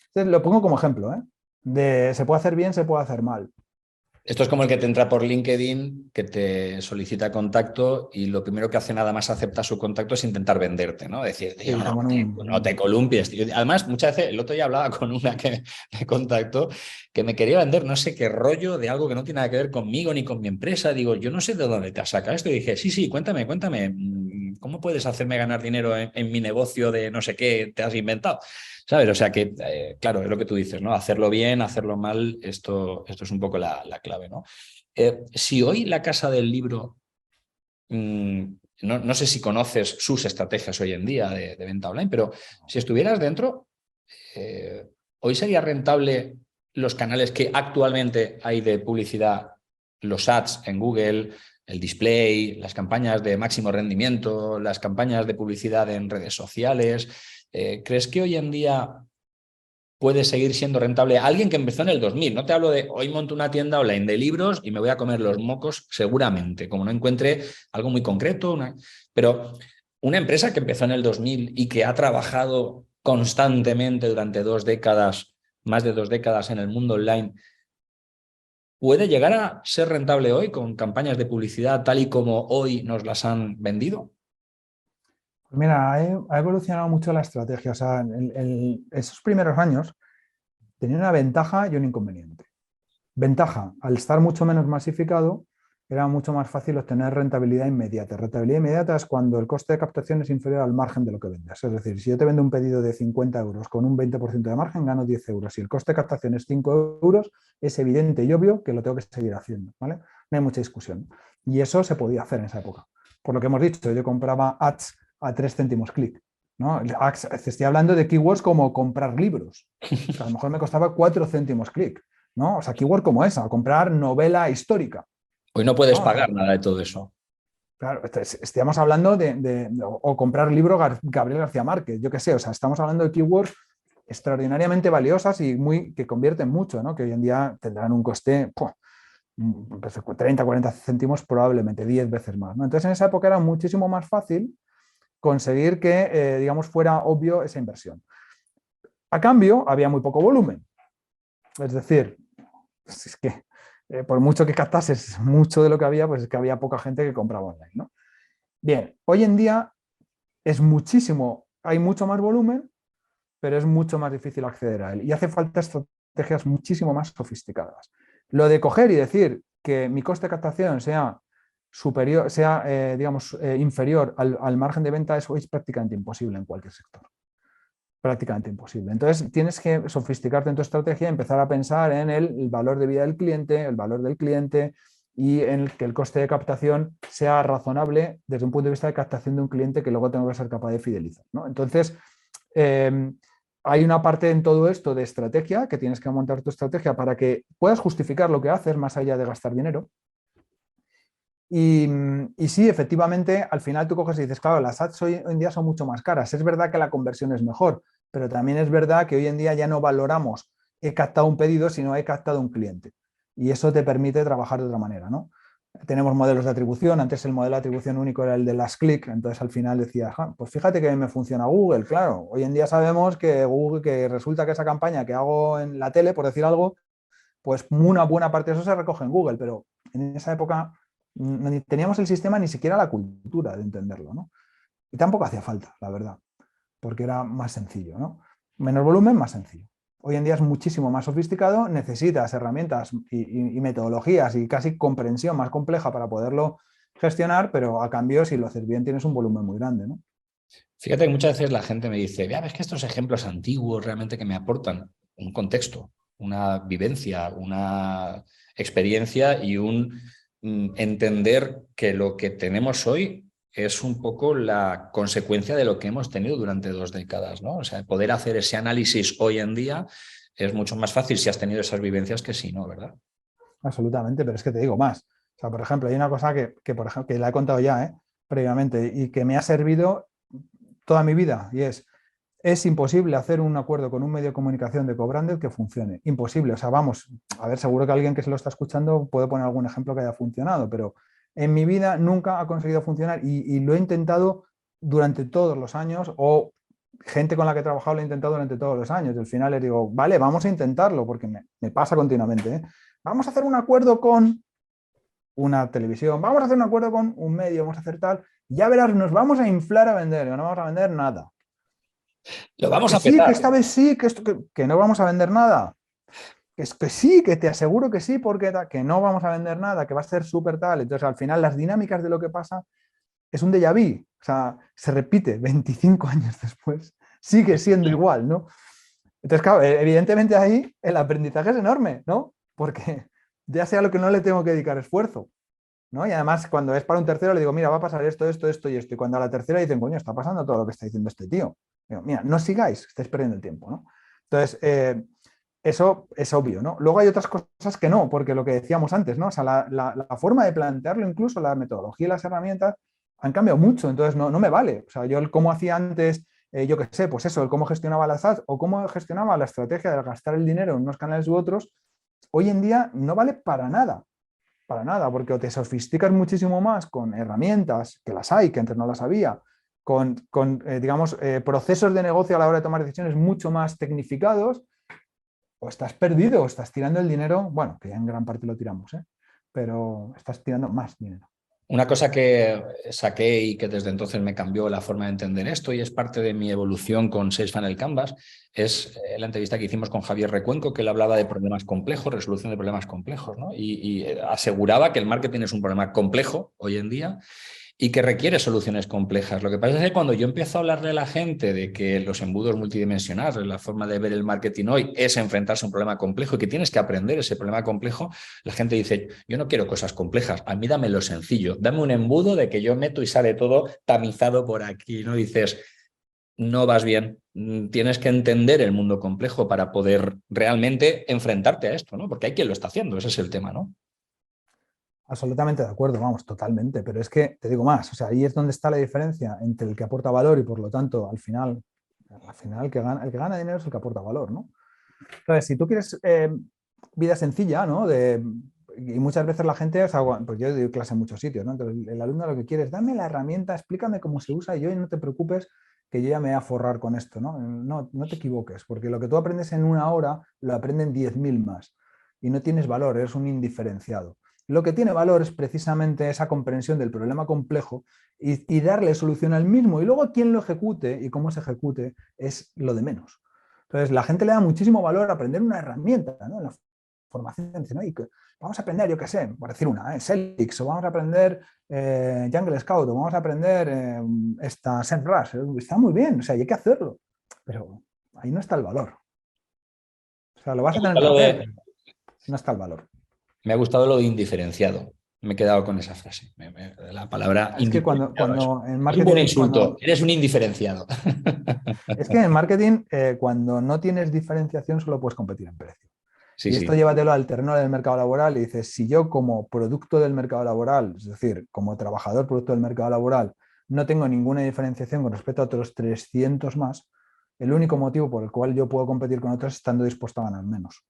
Entonces, lo pongo como ejemplo, ¿eh? Se puede hacer bien, se puede hacer mal. Esto es como el que te entra por LinkedIn, que te solicita contacto y lo primero que hace nada más aceptar su contacto es intentar venderte, ¿no? Decir, tío, Sí, no te columpies, tío. Además, muchas veces, el otro día hablaba con una que me contactó que me quería vender no sé qué rollo de algo que no tiene nada que ver conmigo ni con mi empresa. Digo, yo no sé de dónde te has sacado esto. Y dije, sí, cuéntame. ¿Cómo puedes hacerme ganar dinero en mi negocio de no sé qué te has inventado? ¿Sabes? O sea que, claro, es lo que tú dices, ¿no? Hacerlo bien, hacerlo mal, esto es un poco la clave, ¿no? Si hoy la Casa del Libro, no sé si conoces sus estrategias hoy en día de venta online, pero si estuvieras dentro, hoy sería rentable los canales que actualmente hay de publicidad, los ads en Google, el display, las campañas de máximo rendimiento, las campañas de publicidad en redes sociales. ¿Crees que hoy en día puede seguir siendo rentable alguien que empezó en el 2000? No te hablo de hoy monto una tienda online de libros y me voy a comer los mocos seguramente, como no encuentre algo muy concreto, pero una empresa que empezó en el 2000 y que ha trabajado constantemente durante 2 décadas, más de 2 décadas en el mundo online, ¿puede llegar a ser rentable hoy con campañas de publicidad tal y como hoy nos las han vendido? Mira, ha evolucionado mucho la estrategia. O sea, esos primeros años tenía una ventaja y un inconveniente. Ventaja, al estar mucho menos masificado, era mucho más fácil obtener rentabilidad inmediata. Rentabilidad inmediata es cuando el coste de captación es inferior al margen de lo que vendes. Es decir, si yo te vendo un pedido de 50 euros con un 20% de margen, gano 10 euros. Si el coste de captación es 5 euros, es evidente y obvio que lo tengo que seguir haciendo, ¿vale? No hay mucha discusión. Y eso se podía hacer en esa época. Por lo que hemos dicho, yo compraba ads a 3 céntimos clic, ¿no? Estoy hablando de keywords como comprar libros, que a lo mejor me costaba 4 céntimos clic, ¿no? O sea, keyword como esa, comprar novela histórica. Hoy no puedes pagar nada de todo eso. Claro, estamos hablando o comprar libro Gabriel García Márquez, yo qué sé, o sea, estamos hablando de keywords extraordinariamente valiosas y que convierten mucho, ¿no? Que hoy en día tendrán un coste, 30, 40 céntimos, probablemente 10 veces más, ¿no? Entonces, en esa época era muchísimo más fácil conseguir que, digamos, fuera obvio esa inversión. A cambio, había muy poco volumen. Es decir, es que por mucho que captases mucho de lo que había, pues es que había poca gente que compraba online, ¿no? Bien, hoy en día hay mucho más volumen, pero es mucho más difícil acceder a él y hace falta estrategias muchísimo más sofisticadas. Lo de coger y decir que mi coste de captación sea superior, digamos, inferior al margen de venta, eso es prácticamente imposible en cualquier sector. Prácticamente imposible. Entonces tienes que sofisticarte en tu estrategia y empezar a pensar en el valor de vida del cliente, el valor del cliente y en que el coste de captación sea razonable desde un punto de vista de captación de un cliente que luego tengo que ser capaz de fidelizar, ¿no? Entonces, hay una parte en todo esto de estrategia, que tienes que montar tu estrategia para que puedas justificar lo que haces más allá de gastar dinero. Y sí, efectivamente, al final tú coges y dices, claro, las ads hoy en día son mucho más caras. Es verdad que la conversión es mejor, pero también es verdad que hoy en día ya no valoramos he captado un pedido, sino he captado un cliente. Y eso te permite trabajar de otra manera, ¿no? Tenemos modelos de atribución. Antes el modelo de atribución único era el de las clic, entonces al final decía, pues fíjate que me funciona Google, claro. Hoy en día sabemos que Google, que resulta que esa campaña que hago en la tele, por decir algo, pues una buena parte de eso se recoge en Google, pero en esa época ni teníamos el sistema ni siquiera la cultura de entenderlo, ¿no? Y tampoco hacía falta, la verdad, porque era más sencillo, ¿no? Menos volumen, más sencillo. Hoy en día es muchísimo más sofisticado, necesitas herramientas y metodologías y casi comprensión más compleja para poderlo gestionar, pero a cambio, si lo haces bien, tienes un volumen muy grande, ¿no? Fíjate que muchas veces la gente me dice, ya ves que estos ejemplos antiguos realmente que me aportan un contexto, una vivencia, una experiencia y un entender que lo que tenemos hoy es un poco la consecuencia de lo que hemos tenido durante 2 décadas, ¿no? O sea, poder hacer ese análisis hoy en día es mucho más fácil si has tenido esas vivencias que si no, ¿verdad? Absolutamente, pero es que te digo más. O sea, por ejemplo, hay una cosa por ejemplo, que la he contado ya, previamente y que me ha servido toda mi vida y es imposible hacer un acuerdo con un medio de comunicación de co-branded que funcione. Imposible. O sea, vamos, a ver, seguro que alguien que se lo está escuchando puede poner algún ejemplo que haya funcionado, pero en mi vida nunca ha conseguido funcionar y lo he intentado durante todos los años o gente con la que he trabajado lo he intentado durante todos los años. Y al final les digo, vale, vamos a intentarlo porque me pasa continuamente. Vamos a hacer un acuerdo con una televisión, vamos a hacer un acuerdo con un medio, vamos a hacer tal. Ya verás, nos vamos a inflar a vender, no vamos a vender nada. Lo vamos Que a sí, que petar. esta vez sí, que no vamos a vender nada. Que es que sí, que te aseguro que sí, porque que no vamos a vender nada, que va a ser súper tal. Entonces, al final, las dinámicas de lo que pasa es un déjà vu. O sea, se repite 25 años después. Sigue siendo igual, ¿no? Entonces, claro, evidentemente ahí el aprendizaje es enorme, ¿no? Porque ya sea lo que no le tengo que dedicar esfuerzo, ¿no? Y además, cuando es para un tercero, le digo, mira, va a pasar esto, esto, esto y esto. Y cuando a la tercera dicen, coño, está pasando todo lo que está diciendo este tío. Digo, mira, no sigáis, estáis perdiendo el tiempo, ¿no? Entonces, eso es obvio, ¿no? Luego hay otras cosas que no, porque lo que decíamos antes, ¿no? O sea, la forma de plantearlo, incluso la metodología y las herramientas, han cambiado mucho, entonces no me vale. O sea, yo el cómo hacía antes, yo qué sé, pues eso, el cómo gestionaba las ads o cómo gestionaba la estrategia de gastar el dinero en unos canales u otros, hoy en día no vale para nada, porque o te sofisticas muchísimo más con herramientas, que las hay, que antes no las había, digamos, procesos de negocio a la hora de tomar decisiones mucho más tecnificados, o estás perdido, o estás tirando el dinero, bueno, que ya en gran parte lo tiramos, pero estás tirando más dinero. Una cosa que saqué y que desde entonces me cambió la forma de entender esto y es parte de mi evolución con Sales Funnel Canvas es la entrevista que hicimos con Javier Recuenco, que él hablaba de problemas complejos, resolución de problemas complejos, ¿no? Y aseguraba que el marketing es un problema complejo hoy en día y que requiere soluciones complejas. Lo que pasa es que cuando yo empiezo a hablarle a la gente de que los embudos multidimensionales, la forma de ver el marketing hoy es enfrentarse a un problema complejo y que tienes que aprender ese problema complejo, la gente dice, yo no quiero cosas complejas, a mí dame lo sencillo, dame un embudo de que yo meto y sale todo tamizado por aquí, ¿no? Dices, no vas bien, tienes que entender el mundo complejo para poder realmente enfrentarte a esto, ¿no? Porque hay quien lo está haciendo, ese es el tema, ¿no? Absolutamente de acuerdo, vamos, totalmente. Pero es que te digo más, o sea, ahí es donde está la diferencia entre el que aporta valor y por lo tanto, al final el que gana dinero es el que aporta valor, ¿no? Entonces, si tú quieres vida sencilla, ¿no? y muchas veces la gente, o sea, pues yo doy clase en muchos sitios, ¿no? Entonces el alumno lo que quiere es dame la herramienta, explícame cómo se usa y yo no te preocupes que yo ya me voy a forrar con esto, ¿no? No te equivoques, porque lo que tú aprendes en una hora lo aprenden 10.000 más y no tienes valor, eres un indiferenciado. Lo que tiene valor es precisamente esa comprensión del problema complejo y darle solución al mismo. Y luego quién lo ejecute y cómo se ejecute es lo de menos. Entonces, la gente le da muchísimo valor a aprender una herramienta, ¿no? En la formación. Dice, ¿no? Vamos a aprender, yo qué sé, por decir una, Celix, o vamos a aprender Jungle Scout, o vamos a aprender esta SEMrush. Está muy bien, o sea, hay que hacerlo. Pero ahí no está el valor. O sea, lo vas a tener que hacer, pero no está el valor. Me ha gustado lo de indiferenciado. Me he quedado con esa frase. La palabra Es que indiferenciado en es un buen marketing, insulto. Eres un indiferenciado. es que en marketing, cuando no tienes diferenciación, solo puedes competir en precio. Sí, Y esto sí. llévatelo al terreno del mercado laboral y dices, si yo como producto del mercado laboral, es decir, como trabajador producto del mercado laboral, no tengo ninguna diferenciación con respecto a otros 300 más, el único motivo por el cual yo puedo competir con otros es estando dispuesto a ganar menos.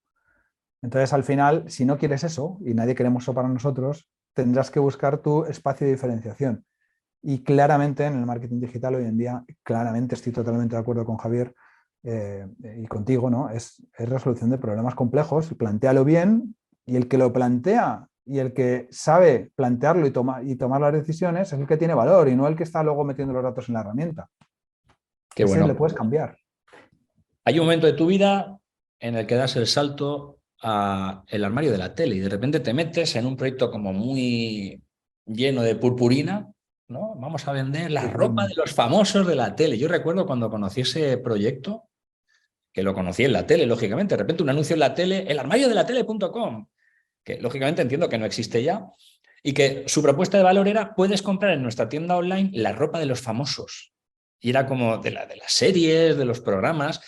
Entonces, al final, si no quieres eso, y nadie queremos eso para nosotros, tendrás que buscar tu espacio de diferenciación. Y claramente en el marketing digital hoy en día, claramente estoy totalmente de acuerdo con Javier y contigo, ¿no? Es resolución de problemas complejos, plantéalo bien y el que lo plantea y el que sabe plantearlo y tomar las decisiones es el que tiene valor y no el que está luego metiendo los datos en la herramienta. Qué Ese bueno. le puedes cambiar. Hay un momento de tu vida en el que das el salto al armario de la tele y de repente te metes en un proyecto como muy lleno de purpurina, ¿no? Vamos a vender la ropa de los famosos de la tele. Yo recuerdo cuando conocí ese proyecto, que lo conocí en la tele, lógicamente, de repente un anuncio en la tele, elarmariodelatele.com, que lógicamente entiendo que no existe ya, y que su propuesta de valor era, puedes comprar en nuestra tienda online la ropa de los famosos. Y era como de las series, de los programas.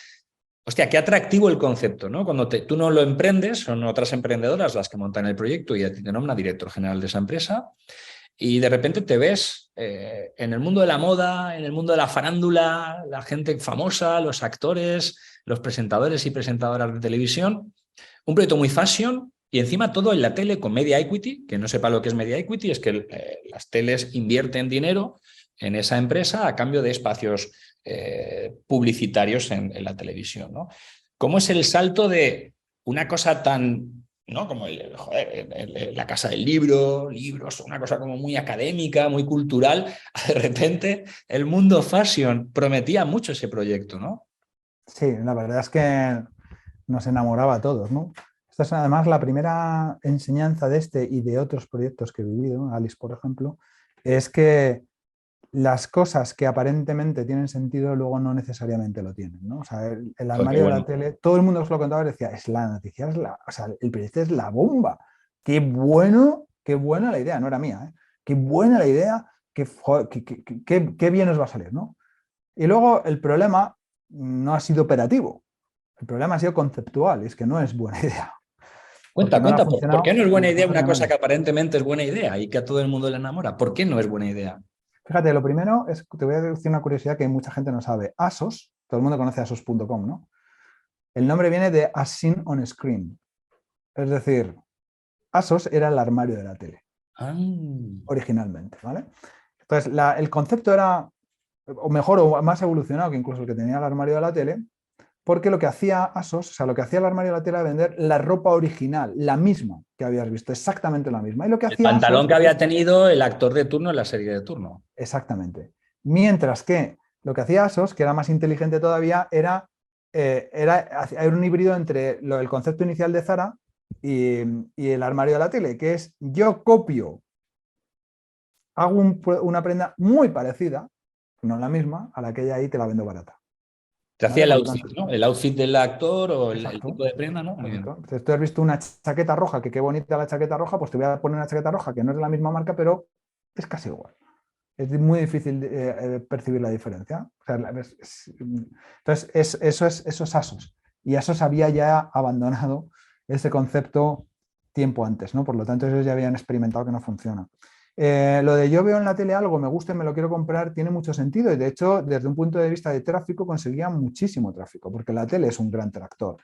Hostia, qué atractivo el concepto, ¿no? Cuando tú no lo emprendes, son otras emprendedoras las que montan el proyecto y a ti te nombra director general de esa empresa, y de repente te ves en el mundo de la moda, en el mundo de la farándula, la gente famosa, los actores, los presentadores y presentadoras de televisión, un proyecto muy fashion y encima todo en la tele con media equity. Que no sepa lo que es media equity, es que las teles invierten dinero en esa empresa a cambio de espacios publicitarios en la televisión, ¿no? ¿Cómo es el salto de una cosa tan, ¿no? Como la casa del libro, libros, una cosa como muy académica, muy cultural, de repente el mundo fashion prometía mucho ese proyecto, ¿no? Sí, la verdad es que nos enamoraba a todos, ¿no? Esta es además la primera enseñanza de este y de otros proyectos que he vivido, Alice, por ejemplo, es que las cosas que aparentemente tienen sentido luego no necesariamente lo tienen, ¿no? O sea, el Porque armario de la bueno, tele, todo el mundo se lo contaba y decía, es la noticia, o sea, el proyecto es la bomba. Qué bueno, qué buena la idea, no era mía, ¿eh? Qué buena la idea, qué bien os va a salir, ¿no? Y luego el problema no ha sido operativo, el problema ha sido conceptual, y es que no es buena idea, porque cuenta, no le ha cuenta, ¿por qué funcionado no es buena ni a idea nosotros ni una a cosa nadie. que aparentemente es buena idea y que a todo el mundo le enamora? ¿Por qué no es buena idea? Fíjate, lo primero es, te voy a decir una curiosidad que mucha gente no sabe. ASOS, todo el mundo conoce asos.com, ¿no? El nombre viene de As Seen on Screen. Es decir, ASOS era el armario de la tele, Ah, originalmente, ¿vale? Entonces, el concepto era, o mejor, o más evolucionado que incluso el que tenía el armario de la tele, porque lo que hacía ASOS, o sea, lo que hacía el armario de la tele era vender la ropa original, la misma que habías visto, exactamente la misma. Y lo que el hacía pantalón ASOS, que había tenido el actor de turno en la serie de turno. exactamente. Mientras que lo que hacía ASOS, que era más inteligente todavía, era un híbrido entre el concepto inicial de Zara y el armario de la tele, que es yo copio, hago una prenda muy parecida, no la misma, a la que hay ahí te la vendo barata. Te hacía ¿Vale? el Por lo outfit, tanto, ¿no? El outfit del actor o el exacto. tipo de prenda, ¿no? Muy bien. Exacto. Entonces, tú has visto una chaqueta roja, que qué bonita la chaqueta roja, pues te voy a poner una chaqueta roja que no es de la misma marca, pero es casi igual. Es muy difícil percibir la diferencia. O sea, entonces, eso es ASOS. Y ASOS había ya abandonado ese concepto tiempo antes, ¿no? Por lo tanto, ellos ya habían experimentado que no funciona. Lo de yo veo en la tele algo, me gusta y me lo quiero comprar, tiene mucho sentido. Y de hecho, desde un punto de vista de tráfico, conseguía muchísimo tráfico, porque la tele es un gran tractor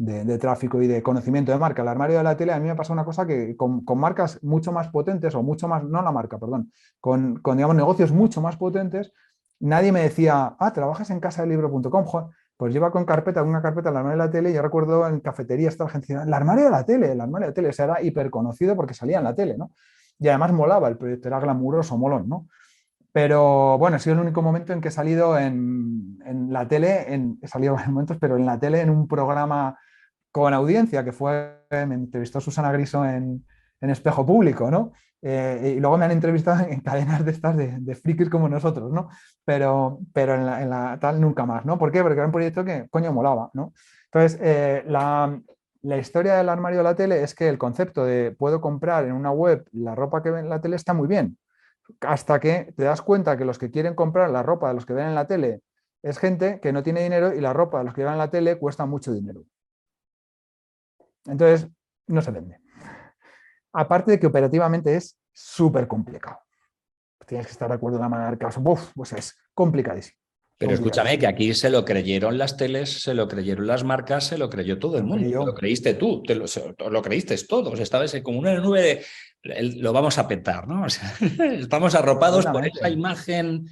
de tráfico y de conocimiento de marca. El armario de la tele, a mí me pasa una cosa que con marcas mucho más potentes, o mucho más, no la marca, perdón, con digamos, negocios mucho más potentes, nadie me decía, trabajas en casadelibro.com, pues lleva con carpeta, una carpeta el armario de la tele. Yo recuerdo en cafeterías esta gente decía, el armario de la tele, el armario de la tele, o sea, era hiper conocido porque salía en la tele, ¿no? Y además molaba, el proyecto era glamuroso, molón, ¿no? Pero bueno, ha sido el único momento en que he salido en la tele, he salido en varios momentos, pero en la tele en un programa con audiencia, que fue, me entrevistó Susana Griso en Espejo Público, ¿no? Y luego me han entrevistado en cadenas de estas de frikis como nosotros, ¿no? Pero en la tal nunca más, ¿no? ¿Por qué? Porque era un proyecto que, coño, molaba, ¿no? Entonces, la historia del armario de la tele es que el concepto de puedo comprar en una web la ropa que ven en la tele está muy bien, hasta que te das cuenta que los que quieren comprar la ropa de los que ven en la tele es gente que no tiene dinero y la ropa de los que ven en la tele cuesta mucho dinero. Entonces, no se vende. Aparte de que operativamente es súper complicado. Tienes que estar de acuerdo en la marca. Pues es complicadísimo. Pero escúchame, que aquí se lo creyeron las teles, se lo creyeron las marcas, se lo creyó todo el mundo. Te lo creíste tú, lo creíste todos. Estabas como una nube de lo vamos a petar, ¿no? O sea, estamos arropados por esa imagen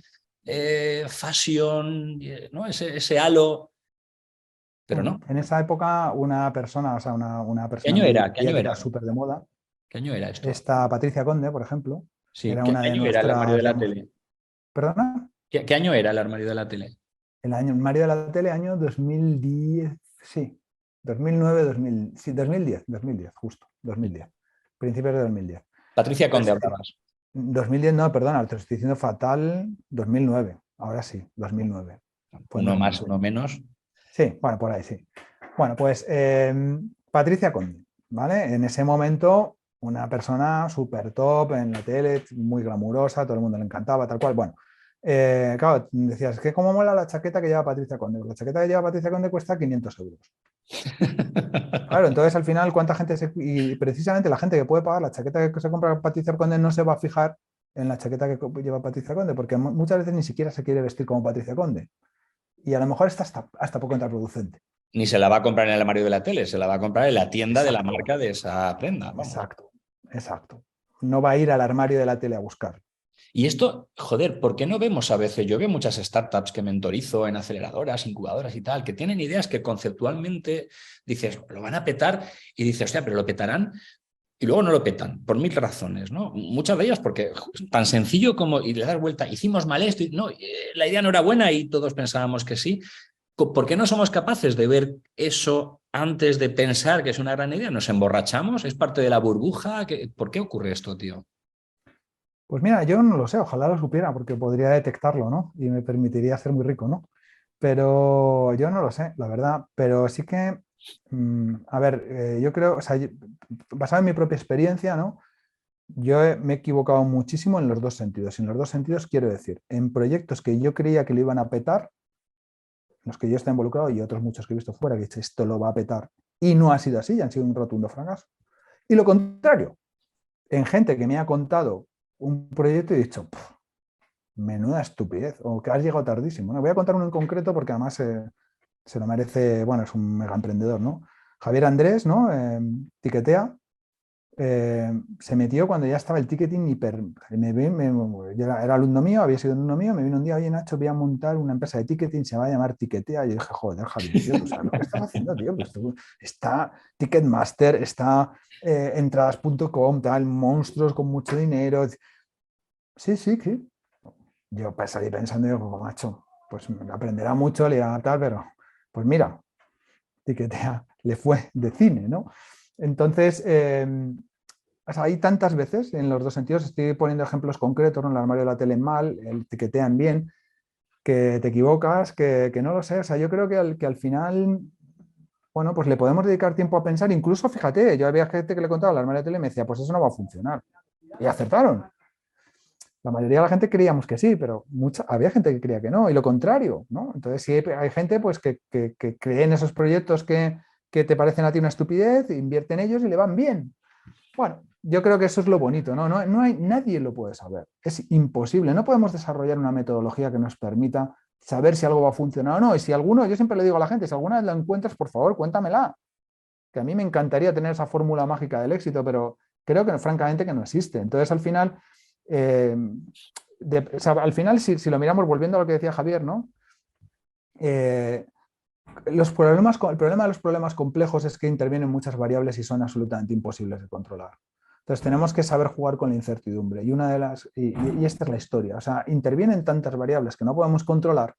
fashion, ¿no? Ese halo. Pero no. En esa época, una persona, o sea, una persona ¿Qué año era? que era súper de moda. ¿Qué año era esto? Esta Patricia Conde, por ejemplo, sí. era ¿Qué una de año nuestras... era el armario de la tele? ¿Perdona? ¿Qué año era el armario de la tele? El armario de la tele, año 2010, sí. 2009, 2000, sí, 2010, justo, 2010. Principios de 2010. Patricia Conde, hablabas. 2010, no, perdona, te estoy diciendo fatal, 2009. Ahora sí, 2009. Uno más, uno menos. Sí, bueno, por ahí sí. Bueno, pues Patricia Conde, ¿vale? En ese momento, una persona súper top en la tele, muy glamurosa, todo el mundo le encantaba, tal cual. Bueno, claro, decías, que cómo mola la chaqueta que lleva Patricia Conde. La chaqueta que lleva Patricia Conde cuesta 500 euros. Claro, entonces al final, ¿cuánta gente y precisamente la gente que puede pagar la chaqueta que se compra Patricia Conde no se va a fijar en la chaqueta que lleva Patricia Conde, porque muchas veces ni siquiera se quiere vestir como Patricia Conde. Y a lo mejor está hasta poco contraproducente. Ni se la va a comprar en el armario de la tele, se la va a comprar en la tienda de la marca de esa prenda. Vamos. Exacto. No va a ir al armario de la tele a buscar. Y esto, joder, ¿por qué no vemos a veces? Yo veo muchas startups que mentorizo en aceleradoras, incubadoras y tal, que tienen ideas que conceptualmente dices, lo van a petar y dices, hostia, pero lo petarán. Y luego no lo petan, por 1000 razones, ¿no? Muchas de ellas porque tan sencillo como, y le das vuelta, hicimos mal esto, y no, la idea no era buena y todos pensábamos que sí. ¿Por qué no somos capaces de ver eso antes de pensar que es una gran idea? ¿Nos emborrachamos? ¿Es parte de la burbuja? ¿Por qué ocurre esto, tío? Pues mira, yo no lo sé, ojalá lo supiera porque podría detectarlo, ¿no? Y me permitiría ser muy rico, ¿no? Pero yo no lo sé, la verdad. Pero sí que, a ver, yo creo, o sea, basado en mi propia experiencia, ¿no? Yo me he equivocado muchísimo en los dos sentidos. Y en los dos sentidos quiero decir, en proyectos que yo creía que lo iban a petar, en los que yo estoy involucrado y otros muchos que he visto fuera, que he dicho, esto lo va a petar. Y no ha sido así, han sido un rotundo fracaso. Y lo contrario, en gente que me ha contado un proyecto y he dicho, menuda estupidez, o que has llegado tardísimo. Bueno, voy a contar uno en concreto porque además se lo merece, bueno, es un mega emprendedor, ¿no? Javier Andrés, ¿no? Tiquetea, se metió cuando ya estaba el ticketing hiper. Era alumno mío, había sido alumno mío, me vino un día, oye Nacho, voy a montar una empresa de ticketing, se va a llamar Tiquetea. Y yo dije, joder, Javier, tío, ¿tú sabes lo que estás haciendo, tío? Pues está Ticketmaster, está entradas.com, tal, monstruos con mucho dinero. Sí. Yo pues, salí pensando, digo, macho, pues aprenderá mucho, le irá tal, pero pues mira, Tiquetea le fue de cine, ¿no? Entonces, o sea, hay tantas veces en los dos sentidos, estoy poniendo ejemplos concretos, ¿no? El armario de la tele mal, el Tiquetean bien, que te equivocas, que no lo sé, o sea, yo creo que al final, bueno, pues le podemos dedicar tiempo a pensar, incluso, fíjate, yo había gente que le contaba al armario de tele y me decía, pues eso no va a funcionar. Y acertaron. La mayoría de la gente creíamos que sí, pero había gente que creía que no, y lo contrario, ¿no? Entonces, sí hay gente pues, que cree en esos proyectos que te parecen a ti una estupidez, invierte en ellos y le van bien. Bueno, yo creo que eso es lo bonito, ¿no? Nadie lo puede saber, es imposible, no podemos desarrollar una metodología que nos permita saber si algo va a funcionar o no, y si alguno, yo siempre le digo a la gente, si alguna vez la encuentras, por favor, cuéntamela. que a mí me encantaría tener esa fórmula mágica del éxito, pero creo que francamente que no existe. Entonces, al final, o sea, al final si lo miramos, volviendo a lo que decía Javier, ¿no? El problema de los problemas complejos es que intervienen muchas variables y son absolutamente imposibles de controlar. Entonces tenemos que saber jugar con la incertidumbre y esta es la historia. O sea, intervienen tantas variables que no podemos controlar,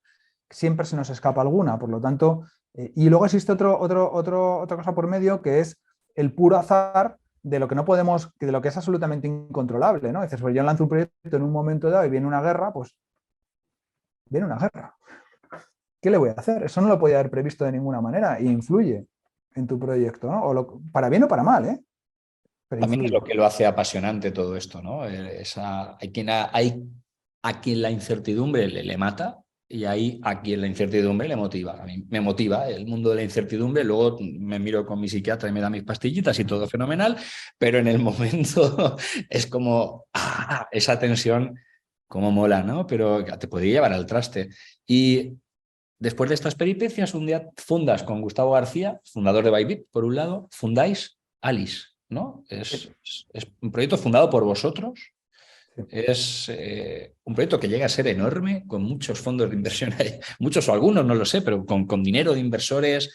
siempre se nos escapa alguna, por lo tanto, y luego existe otra cosa por medio que es el puro azar de lo que no podemos, de lo que es absolutamente incontrolable, ¿no? Dices, pues yo lanzo un proyecto en un momento dado y viene una guerra, pues viene una guerra. ¿Qué le voy a hacer? Eso no lo podía haber previsto de ninguna manera e influye en tu proyecto, ¿no? Para bien o para mal, ¿eh? Pero También es influye. lo que lo hace apasionante todo esto, ¿no? Hay a quien la incertidumbre le mata y hay a quien la incertidumbre le motiva. A mí me motiva el mundo de la incertidumbre, luego me miro con mi psiquiatra y me da mis pastillitas y todo fenomenal, pero en el momento es como esa tensión, como mola, ¿no? Pero te podría llevar al traste. Y después de estas peripecias, un día fundas con Gustavo García, fundador de Bybit, por un lado, fundáis Alice, ¿no? Es un proyecto fundado por vosotros, Sí. es un proyecto que llega a ser enorme, con muchos fondos de inversión, muchos o algunos, no lo sé, pero con dinero de inversores.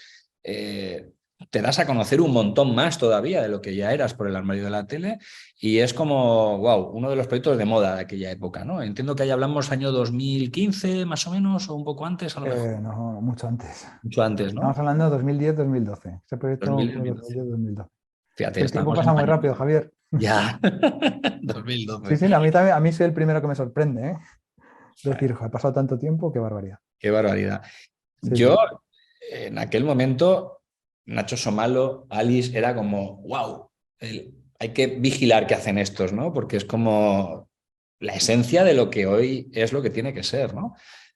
Te das a conocer un montón más todavía de lo que ya eras por el armario de la tele y es como, wow, uno de los proyectos de moda de aquella época, ¿no? Entiendo que ahí hablamos año 2015 más o menos o un poco antes a lo mejor. No, mucho antes. Mucho antes, Estamos ¿no? hablando de 2010-2012. Ese proyecto 2000, fue 2012. 2010-2012. Fíjate, Que el tiempo estamos en pasa muy año. rápido, Javier. Ya, Sí, 2012. sí, a mí también, a mí soy el primero que me sorprende, ¿eh? Joder, Decir, "Jo, ha pasado tanto tiempo, qué barbaridad". qué barbaridad. Sí, Yo, sí. en aquel momento, Nacho Somalo, Alice, era como, wow, hay que vigilar qué hacen estos, ¿no? Porque es como la esencia de lo que hoy es lo que tiene que ser, ¿no?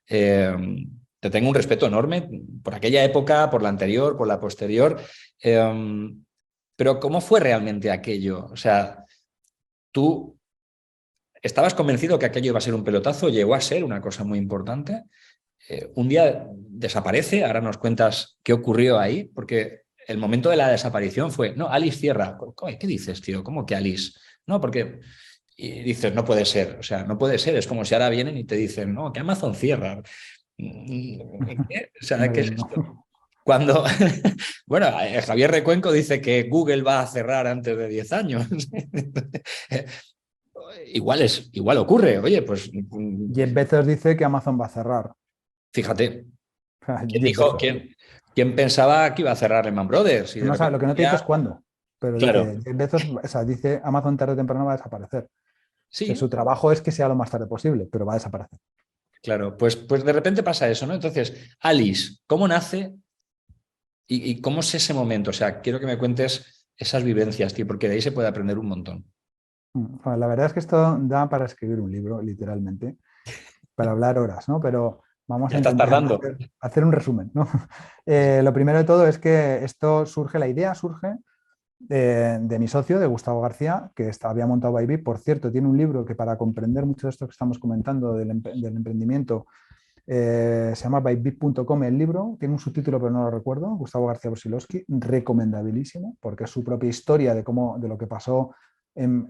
Eh, Te tengo un respeto enorme por aquella época, por la anterior, por la posterior. Pero ¿cómo fue realmente aquello? O sea, tú estabas convencido que aquello iba a ser un pelotazo, llegó a ser una cosa muy importante. Un día desaparece, ahora nos cuentas qué ocurrió ahí, porque el momento de la desaparición fue, no, Alice cierra. ¿Qué dices, tío? ¿Cómo que Alice? No, porque y dices, no puede ser, o sea, no puede ser, es como si ahora vienen y te dicen, no, que Amazon cierra. ¿Qué? O sea, ¿qué Hombre, es no. esto? Cuando, bueno, Javier Recuenco dice que Google va a cerrar antes de 10 años. Igual ocurre, oye, pues Jeff Bezos dice que Amazon va a cerrar. fíjate, ¿quién Jeff dijo, Bezos. quién pensaba que iba a cerrar Lehman Brothers? Y de No sabe, repente lo que no te dice es ya, cuándo, pero claro, dice, Jeff Bezos, o sea, dice Amazon tarde o temprano va a desaparecer. Que sí, su trabajo es que sea lo más tarde posible, pero va a desaparecer. claro, pues de repente pasa eso, ¿no? Entonces, Alice, ¿cómo nace y cómo es ese momento? O sea, quiero que me cuentes esas vivencias, tío, porque de ahí se puede aprender un montón. Bueno, la verdad es que esto da para escribir un libro, literalmente, para hablar horas, ¿no? Pero vamos Ya a estás intentar tardando. hacer un resumen, ¿no? Lo primero de todo es que la idea surge de mi socio, de Gustavo García, que había montado Bybit. Por cierto, tiene un libro que para comprender mucho de esto que estamos comentando del emprendimiento, se llama bybit.com el libro, tiene un subtítulo pero no lo recuerdo, Gustavo García Brusilowski, recomendabilísimo, porque es su propia historia de lo que pasó en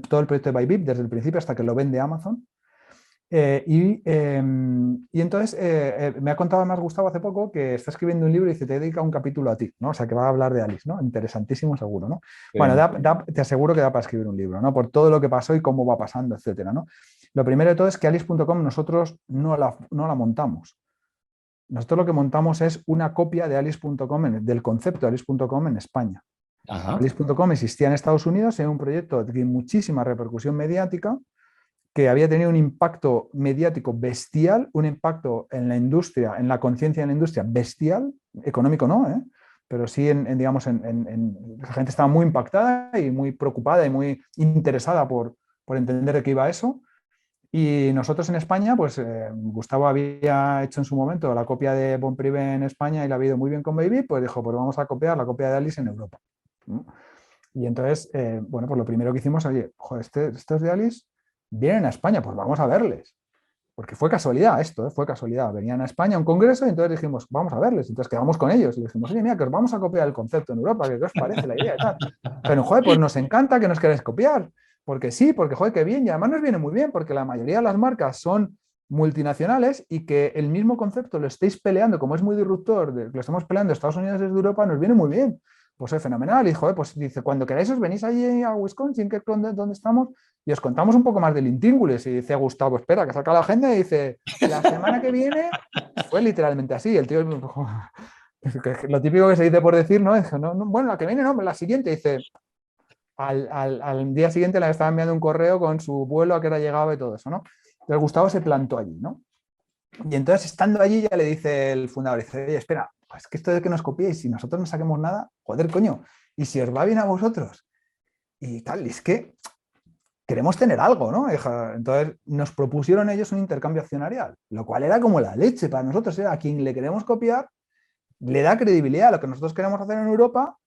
todo el proyecto de Bybit, desde el principio hasta que lo vende Amazon. Y entonces me ha contado además Gustavo hace poco que está escribiendo un libro y dice, te dedica un capítulo a ti, ¿no? O sea, que va a hablar de Alice, ¿no? Interesantísimo seguro, ¿no? Bueno, Sí. te aseguro que da para escribir un libro, ¿no? Por todo lo que pasó y cómo va pasando, etcétera, ¿no? Lo primero de todo es que Alice.com nosotros no la montamos. Nosotros lo que montamos es una copia de Alice.com, del concepto de Alice.com en España. Ajá. Alice.com existía en Estados Unidos en un proyecto de muchísima repercusión mediática, que había tenido un impacto mediático bestial, un impacto en la industria, en la conciencia de la industria bestial, económico no, ¿eh? Pero sí digamos, la gente estaba muy impactada y muy preocupada y muy interesada por entender de qué iba eso. Y nosotros en España, pues Gustavo había hecho en su momento la copia de Bon Privé en España y le ha ido muy bien con Baby, pues dijo, pues vamos a copiar la copia de Alice en Europa, ¿no? Y entonces, bueno, pues lo primero que hicimos, oye, joder, estos de Alice vienen a España, pues vamos a verles. porque fue casualidad esto, fue casualidad. Venían a España a un congreso y entonces dijimos, vamos a verles. Entonces quedamos con ellos y les dijimos, oye, mira, que os vamos a copiar el concepto en Europa, ¿qué os parece la idea y tal? Pero, joder, pues nos encanta que nos queráis copiar, porque sí, porque, joder, qué bien. Y además nos viene muy bien, porque la mayoría de las marcas son multinacionales y que el mismo concepto lo estéis peleando, como es muy disruptor, lo estamos peleando Estados Unidos desde Europa, nos viene muy bien. Pues es fenomenal. Y, joder, pues dice, cuando queráis os venís allí a Wisconsin, que es donde estamos, y os contamos un poco más del Intríngulis. Y dice Gustavo, espera, que saca la agenda y dice, la semana que viene, fue literalmente así. El tío, lo típico que se dice por decir, ¿no? Dice, no, bueno, la que viene, no, la siguiente. Dice, al día siguiente le estaba enviando un correo con su vuelo a que hora llegaba y todo eso, ¿no? Entonces Gustavo se plantó allí, ¿no? Y entonces, estando allí, ya le dice el fundador, dice, oye, espera, es que esto de que nos copiéis, si nosotros no saquemos nada, joder, coño, y si os va bien a vosotros, y tal, es que queremos tener algo, ¿no? Entonces nos propusieron ellos un intercambio accionarial, lo cual era como la leche para nosotros, era a quien le queremos copiar, le da credibilidad a lo que nosotros queremos hacer en Europa,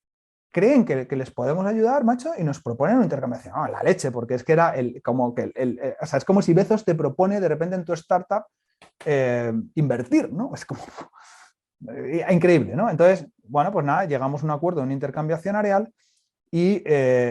creen que les podemos ayudar, macho, y nos proponen un intercambio accionarial. La leche, porque es que era o sea, es como si Bezos te propone de repente en tu startup invertir, ¿no? Es como increíble, ¿no? Entonces, bueno, pues nada, llegamos a un acuerdo, un intercambio accionarial y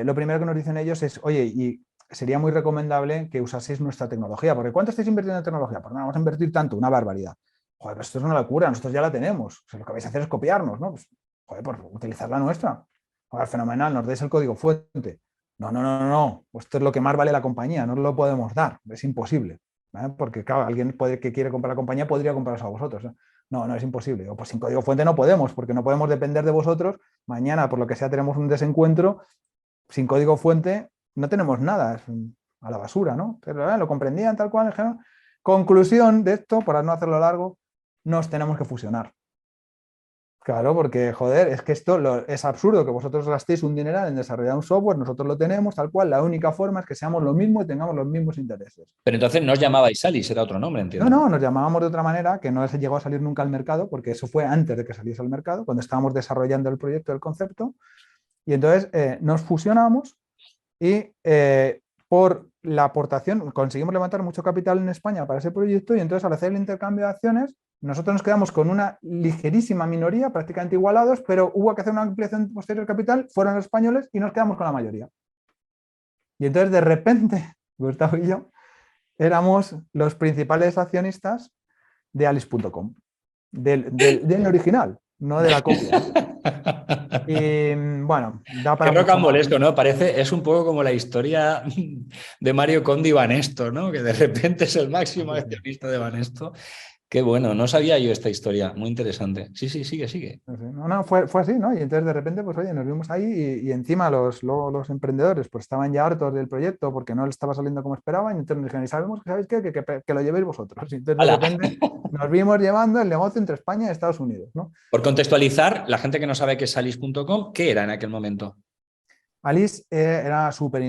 lo primero que nos dicen ellos es, oye, y sería muy recomendable que usaseis nuestra tecnología, porque ¿cuánto estáis invirtiendo en tecnología? Pues no, vamos a invertir tanto, una barbaridad. Joder, pues esto es una locura, nosotros ya la tenemos, o sea, lo que vais a hacer es copiarnos, ¿no? Pues, joder, pues utilizar la nuestra. Joder, fenomenal, nos deis el código fuente. No, no, no, no, no, pues esto es lo que más vale la compañía, no lo podemos dar, es imposible. ¿Vale? Porque, claro, alguien que quiere comprar la compañía podría compraros a vosotros. No, no es imposible. Digo, pues sin código fuente no podemos, porque no podemos depender de vosotros. Mañana, por lo que sea, tenemos un desencuentro. Sin código fuente no tenemos nada, es a la basura, ¿no? Pero, lo comprendían tal cual. Conclusión de esto, para no hacerlo largo, nos tenemos que fusionar. Claro, porque, joder, es que esto es absurdo que vosotros gastéis un dineral en desarrollar un software, nosotros lo tenemos, tal cual, la única forma es que seamos lo mismo y tengamos los mismos intereses. Pero entonces no os llamabais Alice, era otro nombre, No, entiendo. no, nos llamábamos de otra manera, que no se llegó a salir nunca al mercado, porque eso fue antes de que saliese al mercado, cuando estábamos desarrollando el proyecto, el concepto, y entonces nos fusionamos y por la aportación conseguimos levantar mucho capital en España para ese proyecto y entonces al hacer el intercambio de acciones nosotros nos quedamos con una ligerísima minoría, prácticamente igualados, pero hubo que hacer una ampliación posterior de capital, fueron los españoles y nos quedamos con la mayoría. Y entonces de repente, Gustavo y yo, éramos los principales accionistas de Alice.com, del original, no de la copia. Y bueno, da para Qué mucho más. rocambolesco, ¿no? Parece, es un poco como la historia de Mario Conde y Banesto, ¿no? Que de repente es el máximo accionista de Banesto. Qué bueno, no sabía yo esta historia, muy interesante. Sí, sí, sigue, sigue. No, no, fue así, ¿no? Y entonces de repente, pues oye, nos vimos ahí y encima los emprendedores pues estaban ya hartos del proyecto porque no le estaba saliendo como esperaban y entonces nos dijeron, y sabemos que sabéis qué, que lo llevéis vosotros. Y entonces de ¡Hala! repente nos vimos llevando el negocio entre España y Estados Unidos, ¿no? Por contextualizar, la gente que no sabe qué es Alice.com, ¿qué era en aquel momento? Alice era súper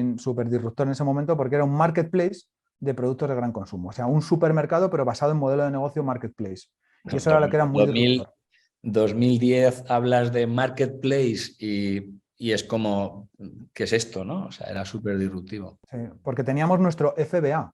disruptor en ese momento porque era un marketplace de productos de gran consumo, o sea, un supermercado pero basado en modelo de negocio marketplace. Y eso era lo que era muy 2000, disruptor. 2010 hablas de marketplace y es como, ¿qué es esto, no? O sea, era súper disruptivo. Sí, porque teníamos nuestro FBA. Claro,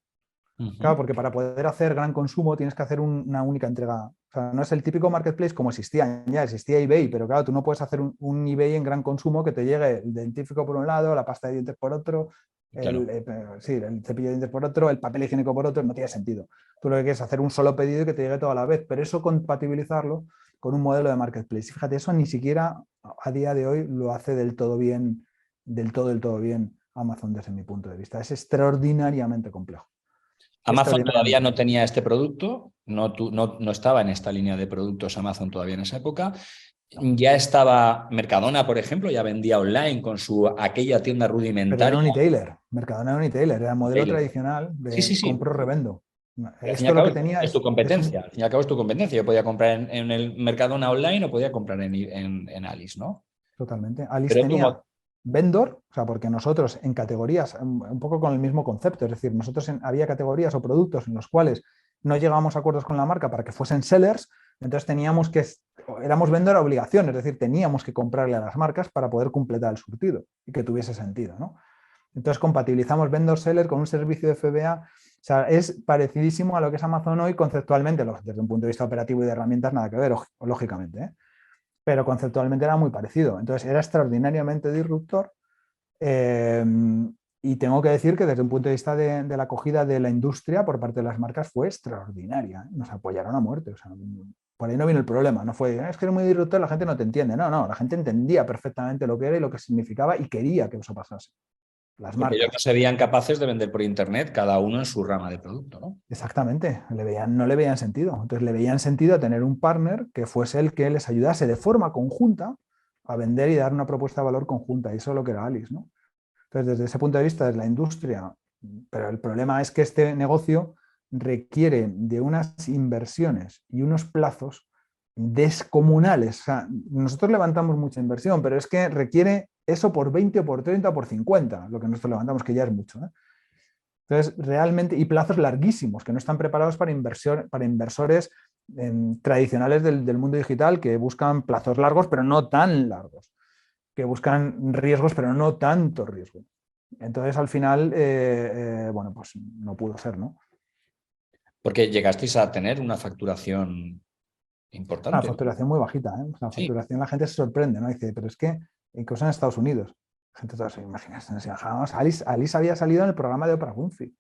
Uh-huh. porque para poder hacer gran consumo tienes que hacer una única entrega. O sea, no es el típico marketplace como existía, ya existía eBay, pero claro, tú no puedes hacer un eBay en gran consumo que te llegue el dentífrico por un lado, la pasta de dientes por otro, Claro. el cepillo de dientes por otro, el papel higiénico por otro, no tiene sentido. Tú lo que quieres es hacer un solo pedido y que te llegue todo a la vez, pero eso compatibilizarlo con un modelo de marketplace. Y fíjate, eso ni siquiera a día de hoy lo hace del todo bien Amazon desde mi punto de vista. Es extraordinariamente complejo. Amazon todavía no tenía este producto, no estaba en esta línea de productos Amazon todavía en esa época. Ya estaba Mercadona, por ejemplo, ya vendía online con aquella tienda Pero rudimentaria. era un e-tailer, Mercadona era un e-tailer, era el modelo Retailer. tradicional Sí, sí, de sí. compro-revendo. Al fin y al Esto lo cabo que tenía es tu es competencia. un... Al fin y al cabo es tu competencia. Yo podía comprar en el Mercadona online o podía comprar en Alice, ¿no? Totalmente. Alice Pero tenía vendor, o sea, porque nosotros en categorías, un poco con el mismo concepto, es decir, nosotros había categorías o productos en los cuales no llegábamos a acuerdos con la marca para que fuesen sellers, entonces éramos vendor a obligación, es decir, teníamos que comprarle a las marcas para poder completar el surtido y que tuviese sentido, ¿no? Entonces compatibilizamos vendor seller con un servicio de FBA sea, es parecidísimo a lo que es Amazon hoy conceptualmente, desde un punto de vista operativo y de herramientas nada que ver, lógicamente, ¿eh? Pero conceptualmente era muy parecido. Entonces era extraordinariamente disruptor. eh, y tengo que decir que desde un punto de vista de la acogida de la industria por parte de las marcas fue extraordinaria, ¿eh? Nos apoyaron a muerte. O sea, por ahí no vino el problema. No fue, es que eres muy disruptor, la gente no te entiende. No, no, la gente entendía perfectamente lo que era y lo que significaba y quería que eso pasase. Las Porque ellos no marcas. serían capaces de vender por internet, cada uno en su rama de producto, ¿no? Exactamente, no le veían sentido. Entonces le veían sentido a tener un partner que fuese el que les ayudase de forma conjunta a vender y dar una propuesta de valor conjunta. Y eso es lo que era Alice, ¿no? Entonces, desde ese punto de vista, es la industria, pero el problema es que este negocio requiere de unas inversiones y unos plazos descomunales. O sea, nosotros levantamos mucha inversión, pero es que requiere eso por 20 o por 30 o por 50, lo que nosotros levantamos, que ya es mucho, ¿eh? Entonces, realmente, y plazos larguísimos, que no están preparados para inversores tradicionales del mundo digital que buscan plazos largos, pero no tan largos, que buscan riesgos, pero no tanto riesgo. Entonces, al final, bueno, pues no pudo ser, ¿no? Porque llegasteis a tener una facturación Una importante. facturación muy bajita, ¿eh? La Sí. facturación la gente se sorprende, ¿no? Dice, pero es que incluso en Estados Unidos, la gente toda se imagina, Alice había salido en el programa de Oprah Winfrey,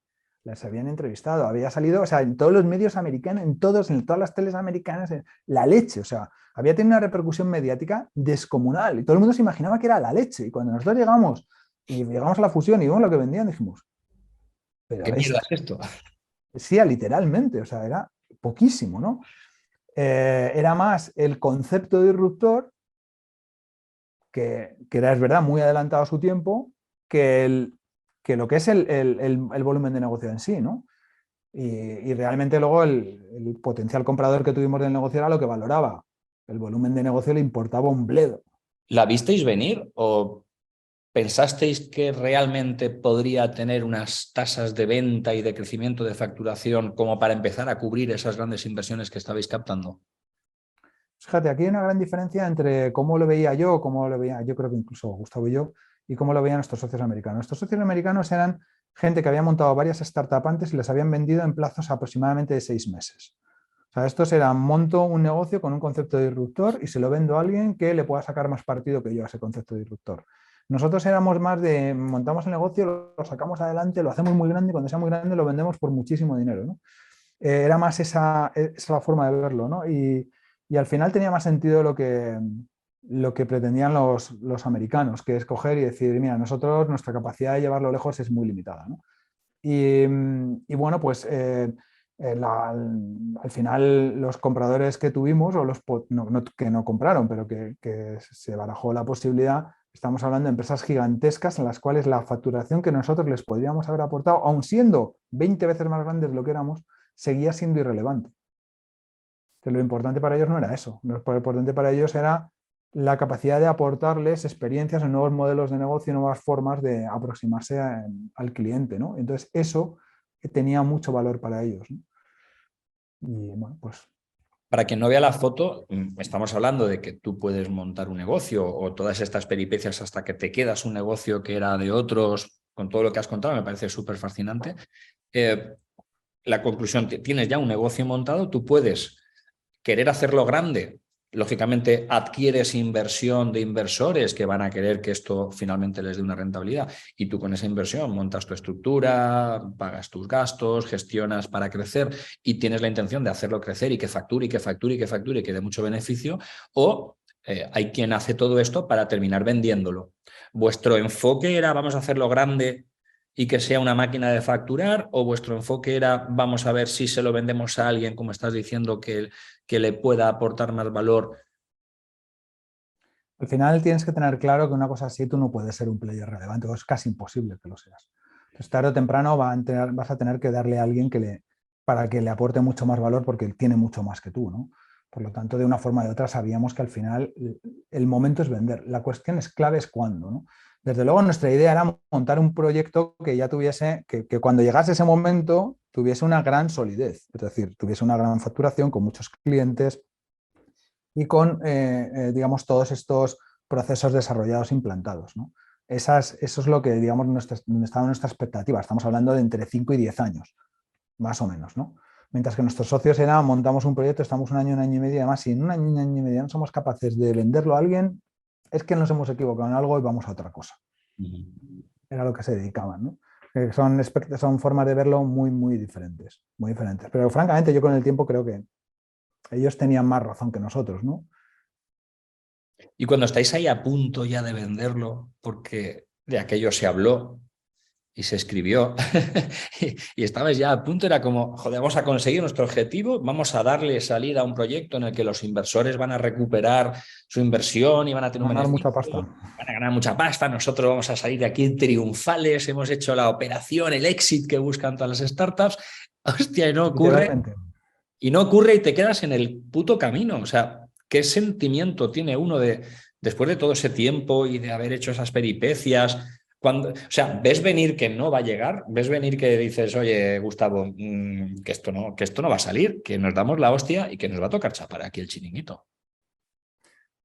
les habían entrevistado, había salido, o sea, en todos los medios americanos, en todas las teles americanas, la leche, o sea, había tenido una repercusión mediática descomunal y todo el mundo se imaginaba que era la leche. Y cuando nosotros llegamos a la fusión y vimos lo que vendían, dijimos, pero ¿Qué mierda es esto? sí, literalmente, o sea, era poquísimo, ¿no? Era más el concepto disruptor, que era, es verdad, muy adelantado a su tiempo, que lo que es el volumen de negocio en sí, ¿no? Y realmente luego el potencial comprador que tuvimos del negocio era lo que valoraba. El volumen de negocio le importaba un bledo. ¿La visteis venir o pensasteis que realmente podría tener unas tasas de venta y de crecimiento de facturación como para empezar a cubrir esas grandes inversiones que estabais captando? Fíjate, aquí hay una gran diferencia entre cómo lo veía yo, cómo lo veía, yo creo que incluso Gustavo y yo, y cómo lo veían nuestros socios americanos. Nuestros socios americanos eran gente que había montado varias startups antes y les habían vendido en plazos aproximadamente de 6 meses. O sea, estos eran, monto un negocio con un concepto de disruptor y se lo vendo a alguien que le pueda sacar más partido que yo a ese concepto de disruptor. Nosotros éramos más de, montamos el negocio, lo sacamos adelante, lo hacemos muy grande y cuando sea muy grande lo vendemos por muchísimo dinero, ¿no? Era más esa la forma de verlo, ¿no? Y al final tenía más sentido lo que pretendían los americanos, que es coger y decir, mira, nosotros nuestra capacidad de llevarlo lejos es muy limitada, ¿no? Y bueno, pues al final los compradores que tuvimos, o que no compraron, pero que se barajó la posibilidad, estamos hablando de empresas gigantescas en las cuales la facturación que nosotros les podríamos haber aportado, aun siendo 20 veces más grandes de lo que éramos, seguía siendo irrelevante. Que lo importante para ellos no era eso, lo importante para ellos era la capacidad de aportarles experiencias en nuevos modelos de negocio, nuevas formas de aproximarse al cliente, ¿no? Entonces eso tenía mucho valor para ellos, ¿no? Y bueno, pues... Para quien no vea la foto, estamos hablando de que tú puedes montar un negocio o todas estas peripecias hasta que te quedas un negocio que era de otros, con todo lo que has contado, me parece súper fascinante. La conclusión, tienes ya un negocio montado, tú puedes querer hacerlo grande. Lógicamente adquieres inversión de inversores que van a querer que esto finalmente les dé una rentabilidad y tú con esa inversión montas tu estructura, pagas tus gastos, gestionas para crecer y tienes la intención de hacerlo crecer y que facture y que facture y que facture y que dé mucho beneficio, o hay quien hace todo esto para terminar vendiéndolo. Vuestro enfoque era vamos a hacerlo grande y que sea una máquina de facturar, o vuestro enfoque era vamos a ver si se lo vendemos a alguien, como estás diciendo, que le pueda aportar más valor. Al final tienes que tener claro que una cosa así tú no puedes ser un player relevante, o es casi imposible que lo seas. Entonces, tarde o temprano vas a tener que darle a alguien para que le aporte mucho más valor porque él tiene mucho más que tú, ¿no? Por lo tanto, de una forma o de otra sabíamos que al final el momento es vender. La cuestión es clave es cuándo, ¿no? Desde luego nuestra idea era montar un proyecto que ya tuviese, que cuando llegase ese momento tuviese una gran solidez, es decir, tuviese una gran facturación con muchos clientes, y con, digamos, todos estos procesos desarrollados implantados, ¿no? Eso es lo que, digamos, donde estaba nuestra expectativa. Estamos hablando de entre 5 y 10 años más o menos, ¿no? Mientras que nuestros socios era, montamos un proyecto, estamos un año y medio, y además, si en un año y medio no somos capaces de venderlo a alguien, es que nos hemos equivocado en algo y vamos a otra cosa. Era lo que se dedicaban, ¿no? Son formas de verlo muy, muy diferentes, muy diferentes. Pero francamente yo con el tiempo creo que ellos tenían más razón que nosotros, ¿no? Y cuando estáis ahí a punto ya de venderlo, porque de aquello se habló y se escribió y estabais ya a punto, era como, joder, vamos a conseguir nuestro objetivo, vamos a darle salida a un proyecto en el que los inversores van a recuperar su inversión y van a tener un Ganar beneficio, mucha pasta. van a ganar mucha pasta, nosotros vamos a salir de aquí triunfales, hemos hecho la operación, el exit que buscan todas las startups, hostia, y no ocurre. Literalmente. Y no ocurre y te quedas en el puto camino. O sea, ¿qué sentimiento tiene uno después de todo ese tiempo y de haber hecho esas peripecias? O sea, ves venir que no va a llegar, ves venir que dices, oye, Gustavo, que esto no va a salir, que nos damos la hostia y que nos va a tocar chapar aquí el chiringuito.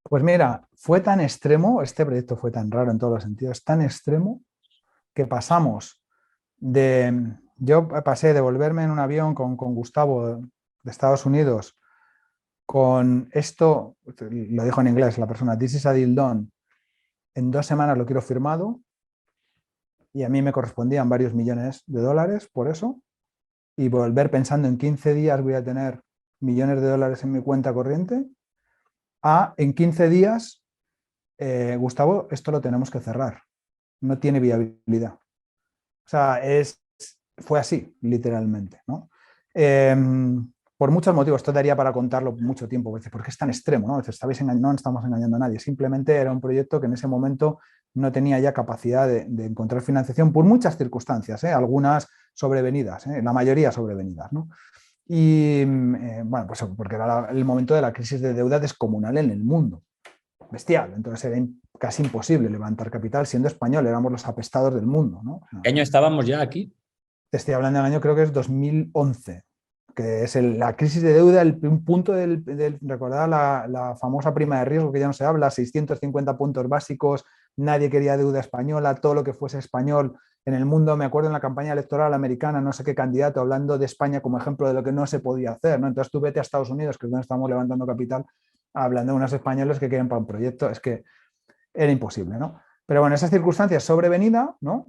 Pues mira, fue tan extremo, este proyecto fue tan raro en todos los sentidos, tan extremo que pasamos yo pasé de volverme en un avión con Gustavo de Estados Unidos con esto, lo dijo en inglés la persona, this is a deal done, en 2 semanas lo quiero firmado y a mí me correspondían varios millones de dólares por eso, y volver pensando en 15 días voy a tener millones de dólares en mi cuenta corriente, a en 15 días, Gustavo, esto lo tenemos que cerrar, no tiene viabilidad. O sea, fue así, literalmente, ¿no? Por muchos motivos, esto daría para contarlo mucho tiempo, porque es tan extremo, ¿no? No estamos engañando a nadie, simplemente era un proyecto que en ese momento no tenía ya capacidad de encontrar financiación por muchas circunstancias, algunas sobrevenidas, la mayoría sobrevenidas, ¿no? Y bueno, pues porque era el momento de la crisis de deuda descomunal en el mundo, bestial, entonces era casi imposible levantar capital siendo español, éramos los apestados del mundo, ¿no? O sea, ¿Qué año estábamos ya aquí? te estoy hablando del año, creo que es 2011, que es la crisis de deuda, un punto recordad la famosa prima de riesgo que ya no se habla, 650 puntos básicos, nadie quería deuda española, todo lo que fuese español en el mundo. Me acuerdo en la campaña electoral americana, no sé qué candidato hablando de España como ejemplo de lo que no se podía hacer, ¿no? Entonces tú vete a Estados Unidos, que es donde estamos levantando capital, hablando de unos españoles que quieren para un proyecto, es que era imposible, ¿no? Pero bueno, esas circunstancias sobrevenida, ¿no?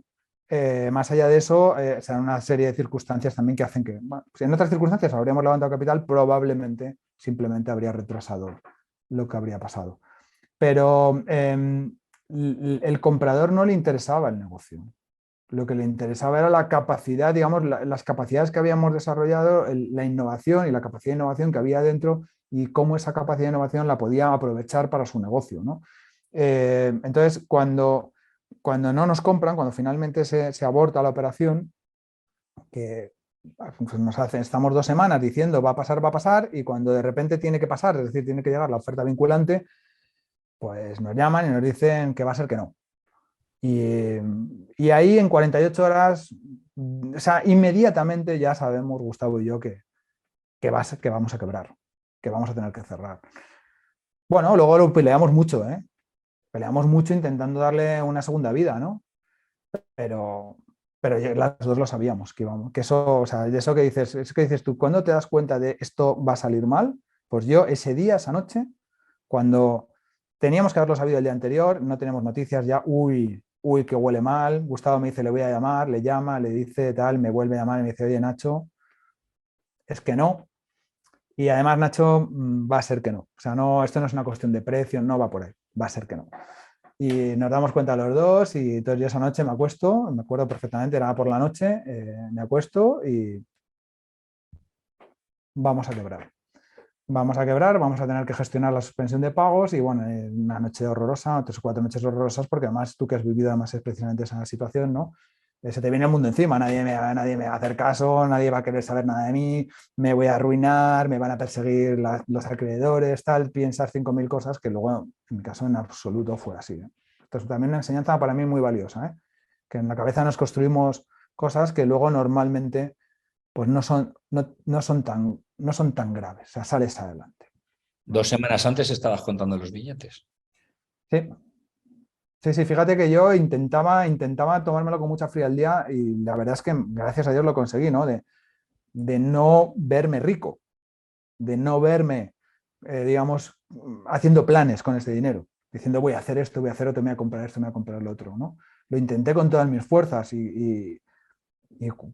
Más allá de eso, serán una serie de circunstancias también que hacen que, bueno, si en otras circunstancias habríamos levantado capital, probablemente simplemente habría retrasado lo que habría pasado. Pero el comprador no le interesaba el negocio. Lo que le interesaba era la capacidad, digamos, las capacidades que habíamos desarrollado, la innovación y la capacidad de innovación que había dentro y cómo esa capacidad de innovación la podía aprovechar para su negocio, ¿no? Entonces, cuando no nos compran, cuando finalmente se aborta la operación, que pues estamos 2 semanas diciendo va a pasar, y cuando de repente tiene que pasar, es decir, tiene que llegar la oferta vinculante, pues nos llaman y nos dicen que va a ser que no. Y ahí en 48 horas, o sea, inmediatamente ya sabemos, Gustavo y yo, que vamos a quebrar, que vamos a tener que cerrar. Bueno, luego lo peleamos mucho, ¿eh? Peleamos mucho intentando darle una segunda vida, ¿no? Pero las dos lo sabíamos, que íbamos, que eso, o sea, de eso que dices tú, ¿cuándo te das cuenta de esto va a salir mal? Pues yo ese día, esa noche, cuando teníamos que haberlo sabido el día anterior, no tenemos noticias, ya, uy, que huele mal. Gustavo me dice, le voy a llamar, le llama, le dice tal, me vuelve a llamar y me dice, oye, Nacho, es que no. Y además, Nacho, va a ser que no. O sea, no, esto no es una cuestión de precio, no va por ahí, va a ser que no. Y nos damos cuenta los dos, y entonces yo esa noche me acuesto, me acuerdo perfectamente, era por la noche, me acuesto y vamos a quebrar. Vamos a quebrar, vamos a tener que gestionar la suspensión de pagos y bueno, una noche horrorosa, 3 o 4 noches horrorosas, porque además tú que has vivido además especialmente esa situación, ¿no? Se te viene el mundo encima, nadie me va a hacer caso, nadie va a querer saber nada de mí, me voy a arruinar, me van a perseguir los acreedores, tal, piensas 5.000 cosas que luego, en mi caso, en absoluto fue así, ¿eh? Esto es también una enseñanza para mí muy valiosa, ¿eh? Que en la cabeza nos construimos cosas que luego normalmente pues no son tan graves, o sea, sales adelante. 2 semanas antes estabas contando los billetes. Sí, sí, fíjate que yo intentaba tomármelo con mucha frialdad y la verdad es que gracias a Dios lo conseguí, ¿no? de no verme rico, de no verme, digamos, haciendo planes con ese dinero, diciendo voy a hacer esto, voy a hacer otro, me voy a comprar esto, me voy a comprar lo otro, ¿no? Lo intenté con todas mis fuerzas,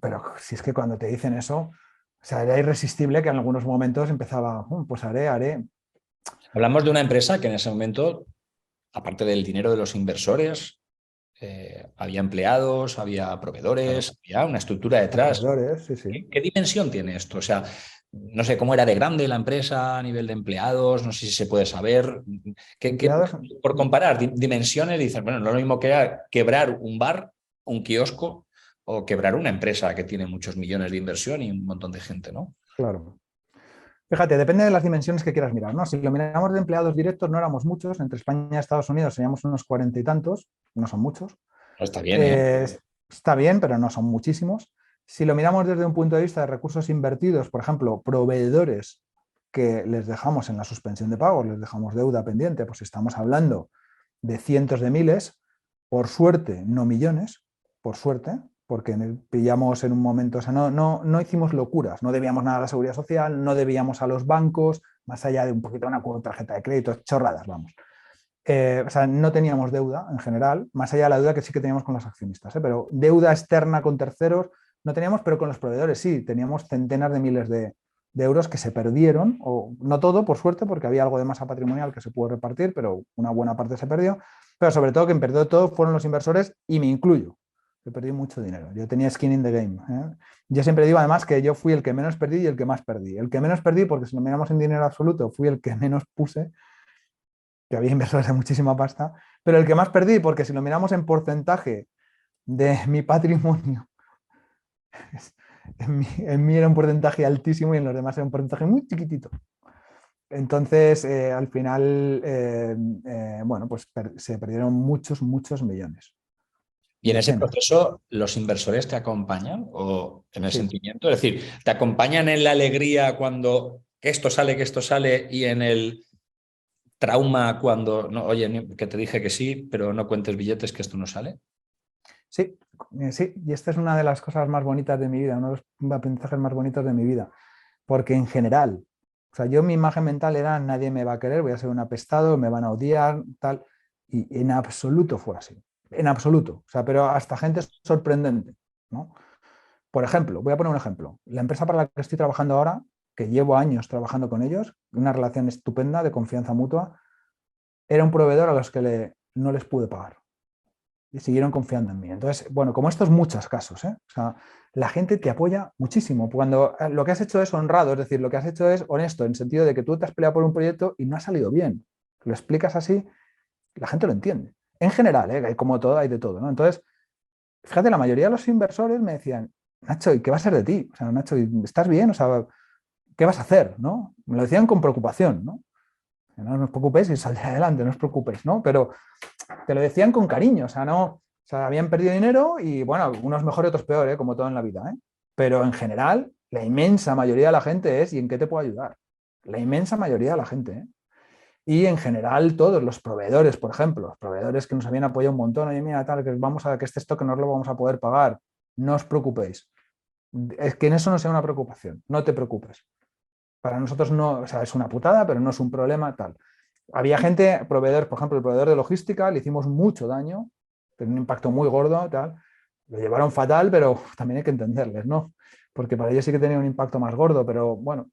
pero si es que cuando te dicen eso, o sea, era irresistible que en algunos momentos empezaba, pues haré. Hablamos de una empresa que en ese momento, aparte del dinero de los inversores, había empleados, había Claro, proveedores, había una estructura detrás. acreedores, sí, sí. ¿Qué dimensión tiene esto? O sea, no sé cómo era de grande la empresa a nivel de empleados, no sé si se puede saber. Empleados, Por comparar dimensiones, dices, bueno, no es lo mismo que era quebrar un bar, un kiosco o quebrar una empresa que tiene muchos millones de inversión y un montón de gente, ¿no? claro. Fíjate, depende de las dimensiones que quieras mirar, ¿no? Si lo miramos de empleados directos, no éramos muchos, entre España y Estados Unidos seríamos unos 40 y tantos, no son muchos. No está bien, ¿eh? Eh, Está bien, pero no son muchísimos. Si lo miramos desde un punto de vista de recursos invertidos, por ejemplo, proveedores que les dejamos en la suspensión de pagos, les dejamos deuda pendiente, pues estamos hablando de cientos de miles, por suerte, no millones, por suerte, porque pillamos en un momento, o sea, no hicimos locuras, no debíamos nada a la seguridad social, no debíamos a los bancos, más allá de un poquito una tarjeta de crédito, chorradas, vamos. O sea, no teníamos deuda en general, más allá de la deuda que sí que teníamos con los accionistas, pero deuda externa con terceros no teníamos, pero con los proveedores sí, teníamos centenas de miles de euros que se perdieron, o no todo, por suerte, porque había algo de masa patrimonial que se pudo repartir, pero una buena parte se perdió, pero sobre todo quien perdió todo fueron los inversores y me incluyo. Yo perdí mucho dinero, yo tenía skin in the game. Yo siempre digo además que yo fui el que menos perdí y el que más perdí. El que menos perdí porque si lo miramos en dinero absoluto fui el que menos puse, que había inversores de muchísima pasta, pero el que más perdí, porque si lo miramos en porcentaje de mi patrimonio, en mí era un porcentaje altísimo y en los demás era un porcentaje muy chiquitito. Entonces, al final, bueno, pues se perdieron muchos, muchos millones. Y en ese Decenas. proceso, ¿los inversores te acompañan o en el Sí, sentimiento? Es decir, ¿te acompañan en la alegría cuando que esto sale, y en el trauma cuando, no, oye, que te dije que sí, pero no cuentes billetes, que esto no sale? sí, sí. Y esta es una de las cosas más bonitas de mi vida, uno de los aprendizajes más bonitos de mi vida. Porque en general, o sea, yo mi imagen mental era nadie me va a querer, voy a ser un apestado, me van a odiar, tal. Y en absoluto fue así. En absoluto. O sea, pero hasta gente sorprendente, ¿no? Por ejemplo, voy a poner un ejemplo. La empresa para la que estoy trabajando ahora, que llevo años trabajando con ellos, una relación estupenda de confianza mutua, era un proveedor a los que no les pude pagar y siguieron confiando en mí. Entonces, bueno, como estos muchos casos, ¿eh? O sea, la gente te apoya muchísimo. Cuando lo que has hecho es honrado, es decir, lo que has hecho es honesto, en el sentido de que tú te has peleado por un proyecto y no ha salido bien. Lo explicas así, la gente lo entiende. En general, ¿eh? Como todo, hay de todo, ¿no? Entonces, fíjate, la mayoría de los inversores me decían, Nacho, ¿y qué va a ser de ti? O sea, Nacho, ¿estás bien? O sea, ¿qué vas a hacer? ¿No? Me lo decían con preocupación, ¿no? No os preocupéis y saldré adelante, no os preocupéis, ¿no? Pero te lo decían con cariño, o sea, no, o sea, habían perdido dinero y bueno, unos mejor y otros peor, ¿eh? Como todo en la vida, ¿eh? Pero en general, la inmensa mayoría de la gente es, ¿y en qué te puedo ayudar? La inmensa mayoría de la gente, ¿eh? Y en general todos los proveedores, por ejemplo, los proveedores que nos habían apoyado un montón, oye, mira, tal, que vamos a que este stock no lo vamos a poder pagar, no os preocupéis. Es que en eso no sea una preocupación, no te preocupes. Para nosotros no, o sea, es una putada, pero no es un problema, tal. Había gente, proveedor, por ejemplo, el proveedor de logística, le hicimos mucho daño, tenía un impacto muy gordo, tal. Lo llevaron fatal, pero también hay que entenderles, ¿no? Porque para ellos sí que tenía un impacto más gordo, pero bueno,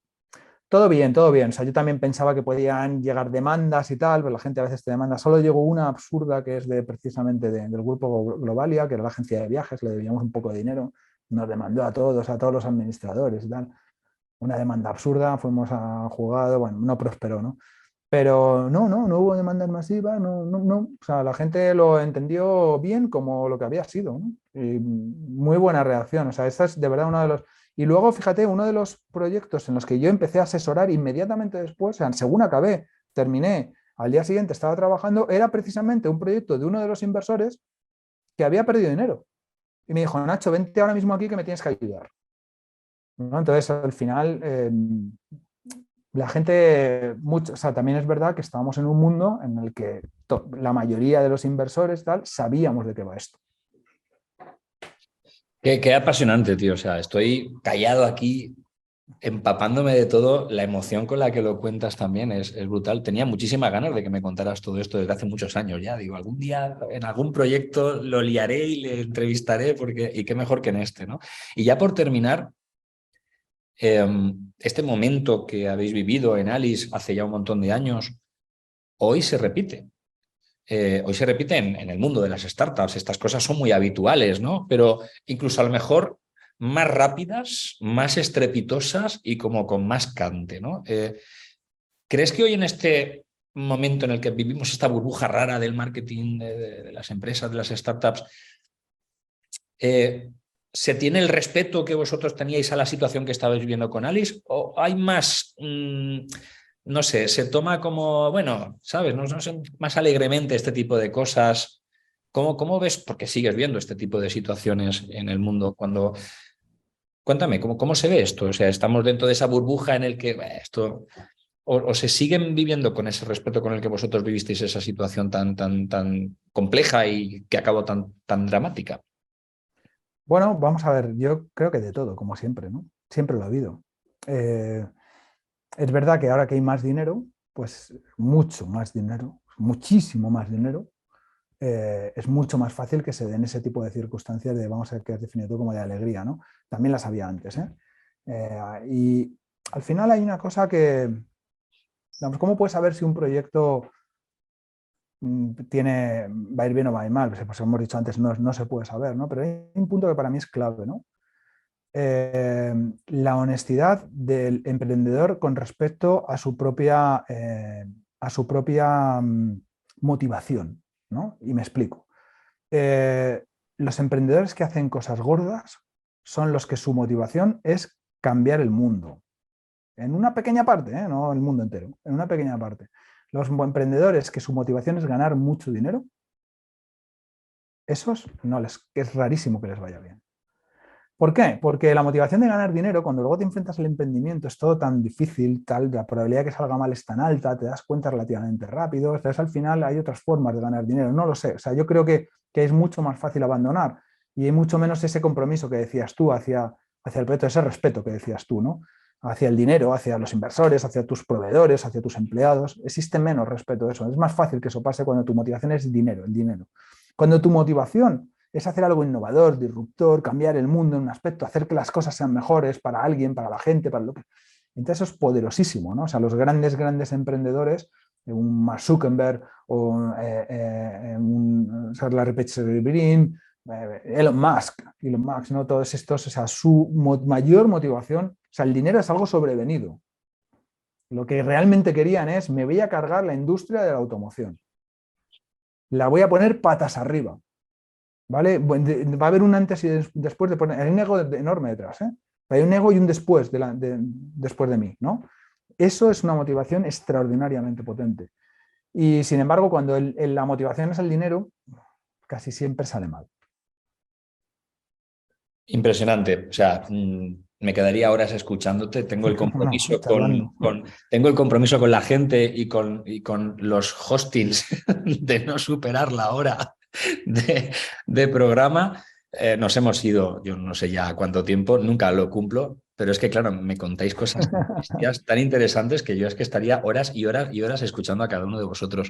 todo bien, todo bien. O sea, yo también pensaba que podían llegar demandas y tal, pero la gente a veces te demanda. Solo llegó una absurda que es precisamente del grupo Globalia, que era la agencia de viajes, le debíamos un poco de dinero, nos demandó a todos los administradores y tal. Una demanda absurda, fuimos a juzgado, bueno, no prosperó, ¿no? Pero no hubo demandas masivas, no. O sea, la gente lo entendió bien como lo que había sido, ¿no? Y muy buena reacción. O sea, esa es de verdad uno de los. Y luego, fíjate, uno de los proyectos en los que yo empecé a asesorar inmediatamente después, o sea, según acabé, terminé, al día siguiente estaba trabajando, era precisamente un proyecto de uno de los inversores que había perdido dinero. Y me dijo, Nacho, vente ahora mismo aquí que me tienes que ayudar, ¿no? Entonces, al final, la gente, mucho, o sea, también es verdad que estábamos en un mundo en el que la mayoría de los inversores tal, sabíamos de qué va esto. Qué apasionante, tío. O sea, estoy callado aquí, empapándome de todo. La emoción con la que lo cuentas también es brutal. Tenía muchísimas ganas de que me contaras todo esto desde hace muchos años ya. Digo, algún día en algún proyecto lo liaré y le entrevistaré, y qué mejor que en este, ¿no? Y ya por terminar, este momento que habéis vivido en Alice hace ya un montón de años, hoy se repite. Hoy se repite en el mundo de las startups. Estas cosas son muy habituales, ¿no? Pero incluso a lo mejor más rápidas, más estrepitosas y como con más cante, ¿no? ¿Crees que hoy en este momento en el que vivimos esta burbuja rara del marketing de las empresas, de las startups, se tiene el respeto que vosotros teníais a la situación que estabais viviendo con Alice? ¿O hay más, no sé, se toma como, bueno, ¿sabes? No sé, más alegremente este tipo de cosas? ¿Cómo ves? Porque sigues viendo este tipo de situaciones en el mundo. Cuéntame, ¿cómo se ve esto? O sea, estamos dentro de esa burbuja en el que esto... O se siguen viviendo con ese respeto con el que vosotros vivisteis esa situación tan compleja y que acabó tan dramática. Bueno, vamos a ver, yo creo que de todo, como siempre, ¿no? Siempre lo ha habido. Eh, es verdad que ahora que hay más dinero, pues mucho más dinero, muchísimo más dinero, es mucho más fácil que se den ese tipo de circunstancias de, vamos a ver, que has definido tú como de alegría, ¿no? También las había antes, ¿eh? Y al final hay una cosa que, digamos, ¿cómo puedes saber si un proyecto va a ir bien o va a ir mal? Pues hemos dicho antes, no se puede saber, ¿no? Pero hay un punto que para mí es clave, ¿no? La honestidad del emprendedor con respecto a su propia motivación, ¿no? Y me explico. Los emprendedores que hacen cosas gordas son los que su motivación es cambiar el mundo. En una pequeña parte, no el mundo entero, en una pequeña parte. Los emprendedores que su motivación es ganar mucho dinero, esos es rarísimo que les vaya bien. ¿Por qué? Porque la motivación de ganar dinero, cuando luego te enfrentas al emprendimiento, es todo tan difícil, la probabilidad de que salga mal es tan alta, te das cuenta relativamente rápido. Entonces, al final hay otras formas de ganar dinero, no lo sé. O sea, yo creo que es mucho más fácil abandonar y hay mucho menos ese compromiso que decías tú hacia el proyecto, ese respeto que decías tú, ¿no? Hacia el dinero, hacia los inversores, hacia tus proveedores, hacia tus empleados. Existe menos respeto a eso. Es más fácil que eso pase cuando tu motivación es dinero, el dinero. Cuando tu motivación es hacer algo innovador, disruptor, cambiar el mundo en un aspecto, hacer que las cosas sean mejores para alguien, para la gente, para lo que... Entonces eso es poderosísimo, ¿no? O sea, los grandes emprendedores, un Mark Zuckerberg o un Sergey Brin, Elon Musk, ¿no? Todos estos, o sea, su mayor motivación, o sea, el dinero es algo sobrevenido. Lo que realmente querían es, me voy a cargar la industria de la automoción. La voy a poner patas arriba. ¿Vale? Va a haber un antes y después de poner. Hay un ego enorme detrás, ¿eh? Hay un ego y un después después de mí, ¿no? Eso es una motivación extraordinariamente potente. Y sin embargo, cuando la motivación es el dinero, casi siempre sale mal. Impresionante. O sea, me quedaría horas escuchándote. Tengo el No, compromiso charlando. tengo el compromiso con la gente y con los hostings de no superar la hora de programa. Nos hemos ido, yo no sé ya cuánto tiempo, nunca lo cumplo, pero es que, claro, me contáis cosas tan bestias, tan interesantes que yo es que estaría horas y horas y horas escuchando a cada uno de vosotros.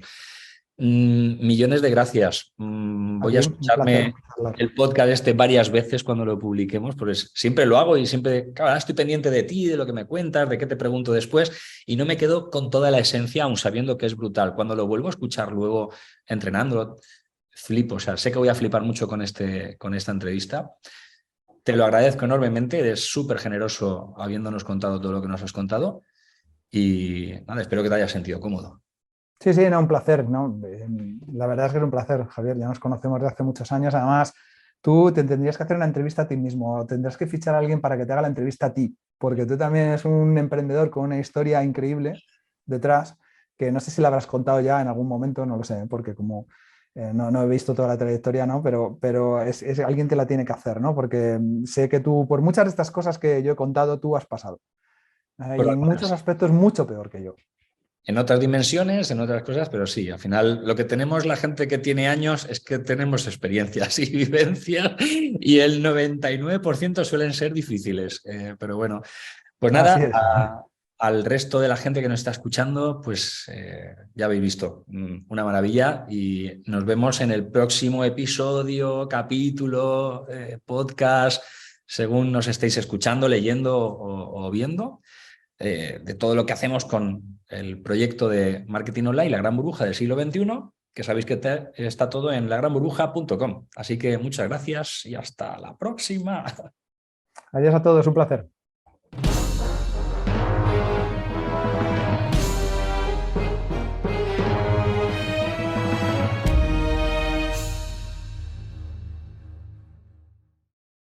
Millones de gracias. A Voy a ti, un placer escucharme charlar. el podcast este varias veces cuando lo publiquemos, porque siempre lo hago y siempre, claro, ahora estoy pendiente de ti, de lo que me cuentas, de qué te pregunto después, y no me quedo con toda la esencia, aun sabiendo que es brutal. Cuando lo vuelvo a escuchar luego entrenándolo, flipo. O sea, sé que voy a flipar mucho con esta entrevista. Te lo agradezco enormemente, eres súper generoso habiéndonos contado todo lo que nos has contado y nada, espero que te hayas sentido cómodo. Sí, sí, no, un placer, ¿no? La verdad es que es un placer, Javier. Ya nos conocemos de hace muchos años. Además, tú te tendrías que hacer una entrevista a ti mismo o tendrás que fichar a alguien para que te haga la entrevista a ti, porque tú también eres un emprendedor con una historia increíble detrás, que no sé si la habrás contado ya en algún momento, no lo sé, porque como no he visto toda la trayectoria, ¿no? Pero es alguien que la tiene que hacer, ¿no? Porque sé que tú, por muchas de estas cosas que yo he contado, tú has pasado. Pues Y en muchos aspectos mucho peor que yo. en otras dimensiones, en otras cosas, pero sí, al final lo que tenemos la gente que tiene años es que tenemos experiencias y vivencias y el 99% suelen ser difíciles. Pero bueno, pues Así nada, es. al resto de la gente que nos está escuchando, pues ya habéis visto, una maravilla y nos vemos en el próximo episodio, capítulo, podcast, según nos estéis escuchando, leyendo o viendo de todo lo que hacemos con el proyecto de marketing online, La Gran Burbuja del siglo XXI, que sabéis que está todo en lagranburbuja.com. Así que muchas gracias y hasta la próxima. Adiós a todos, un placer.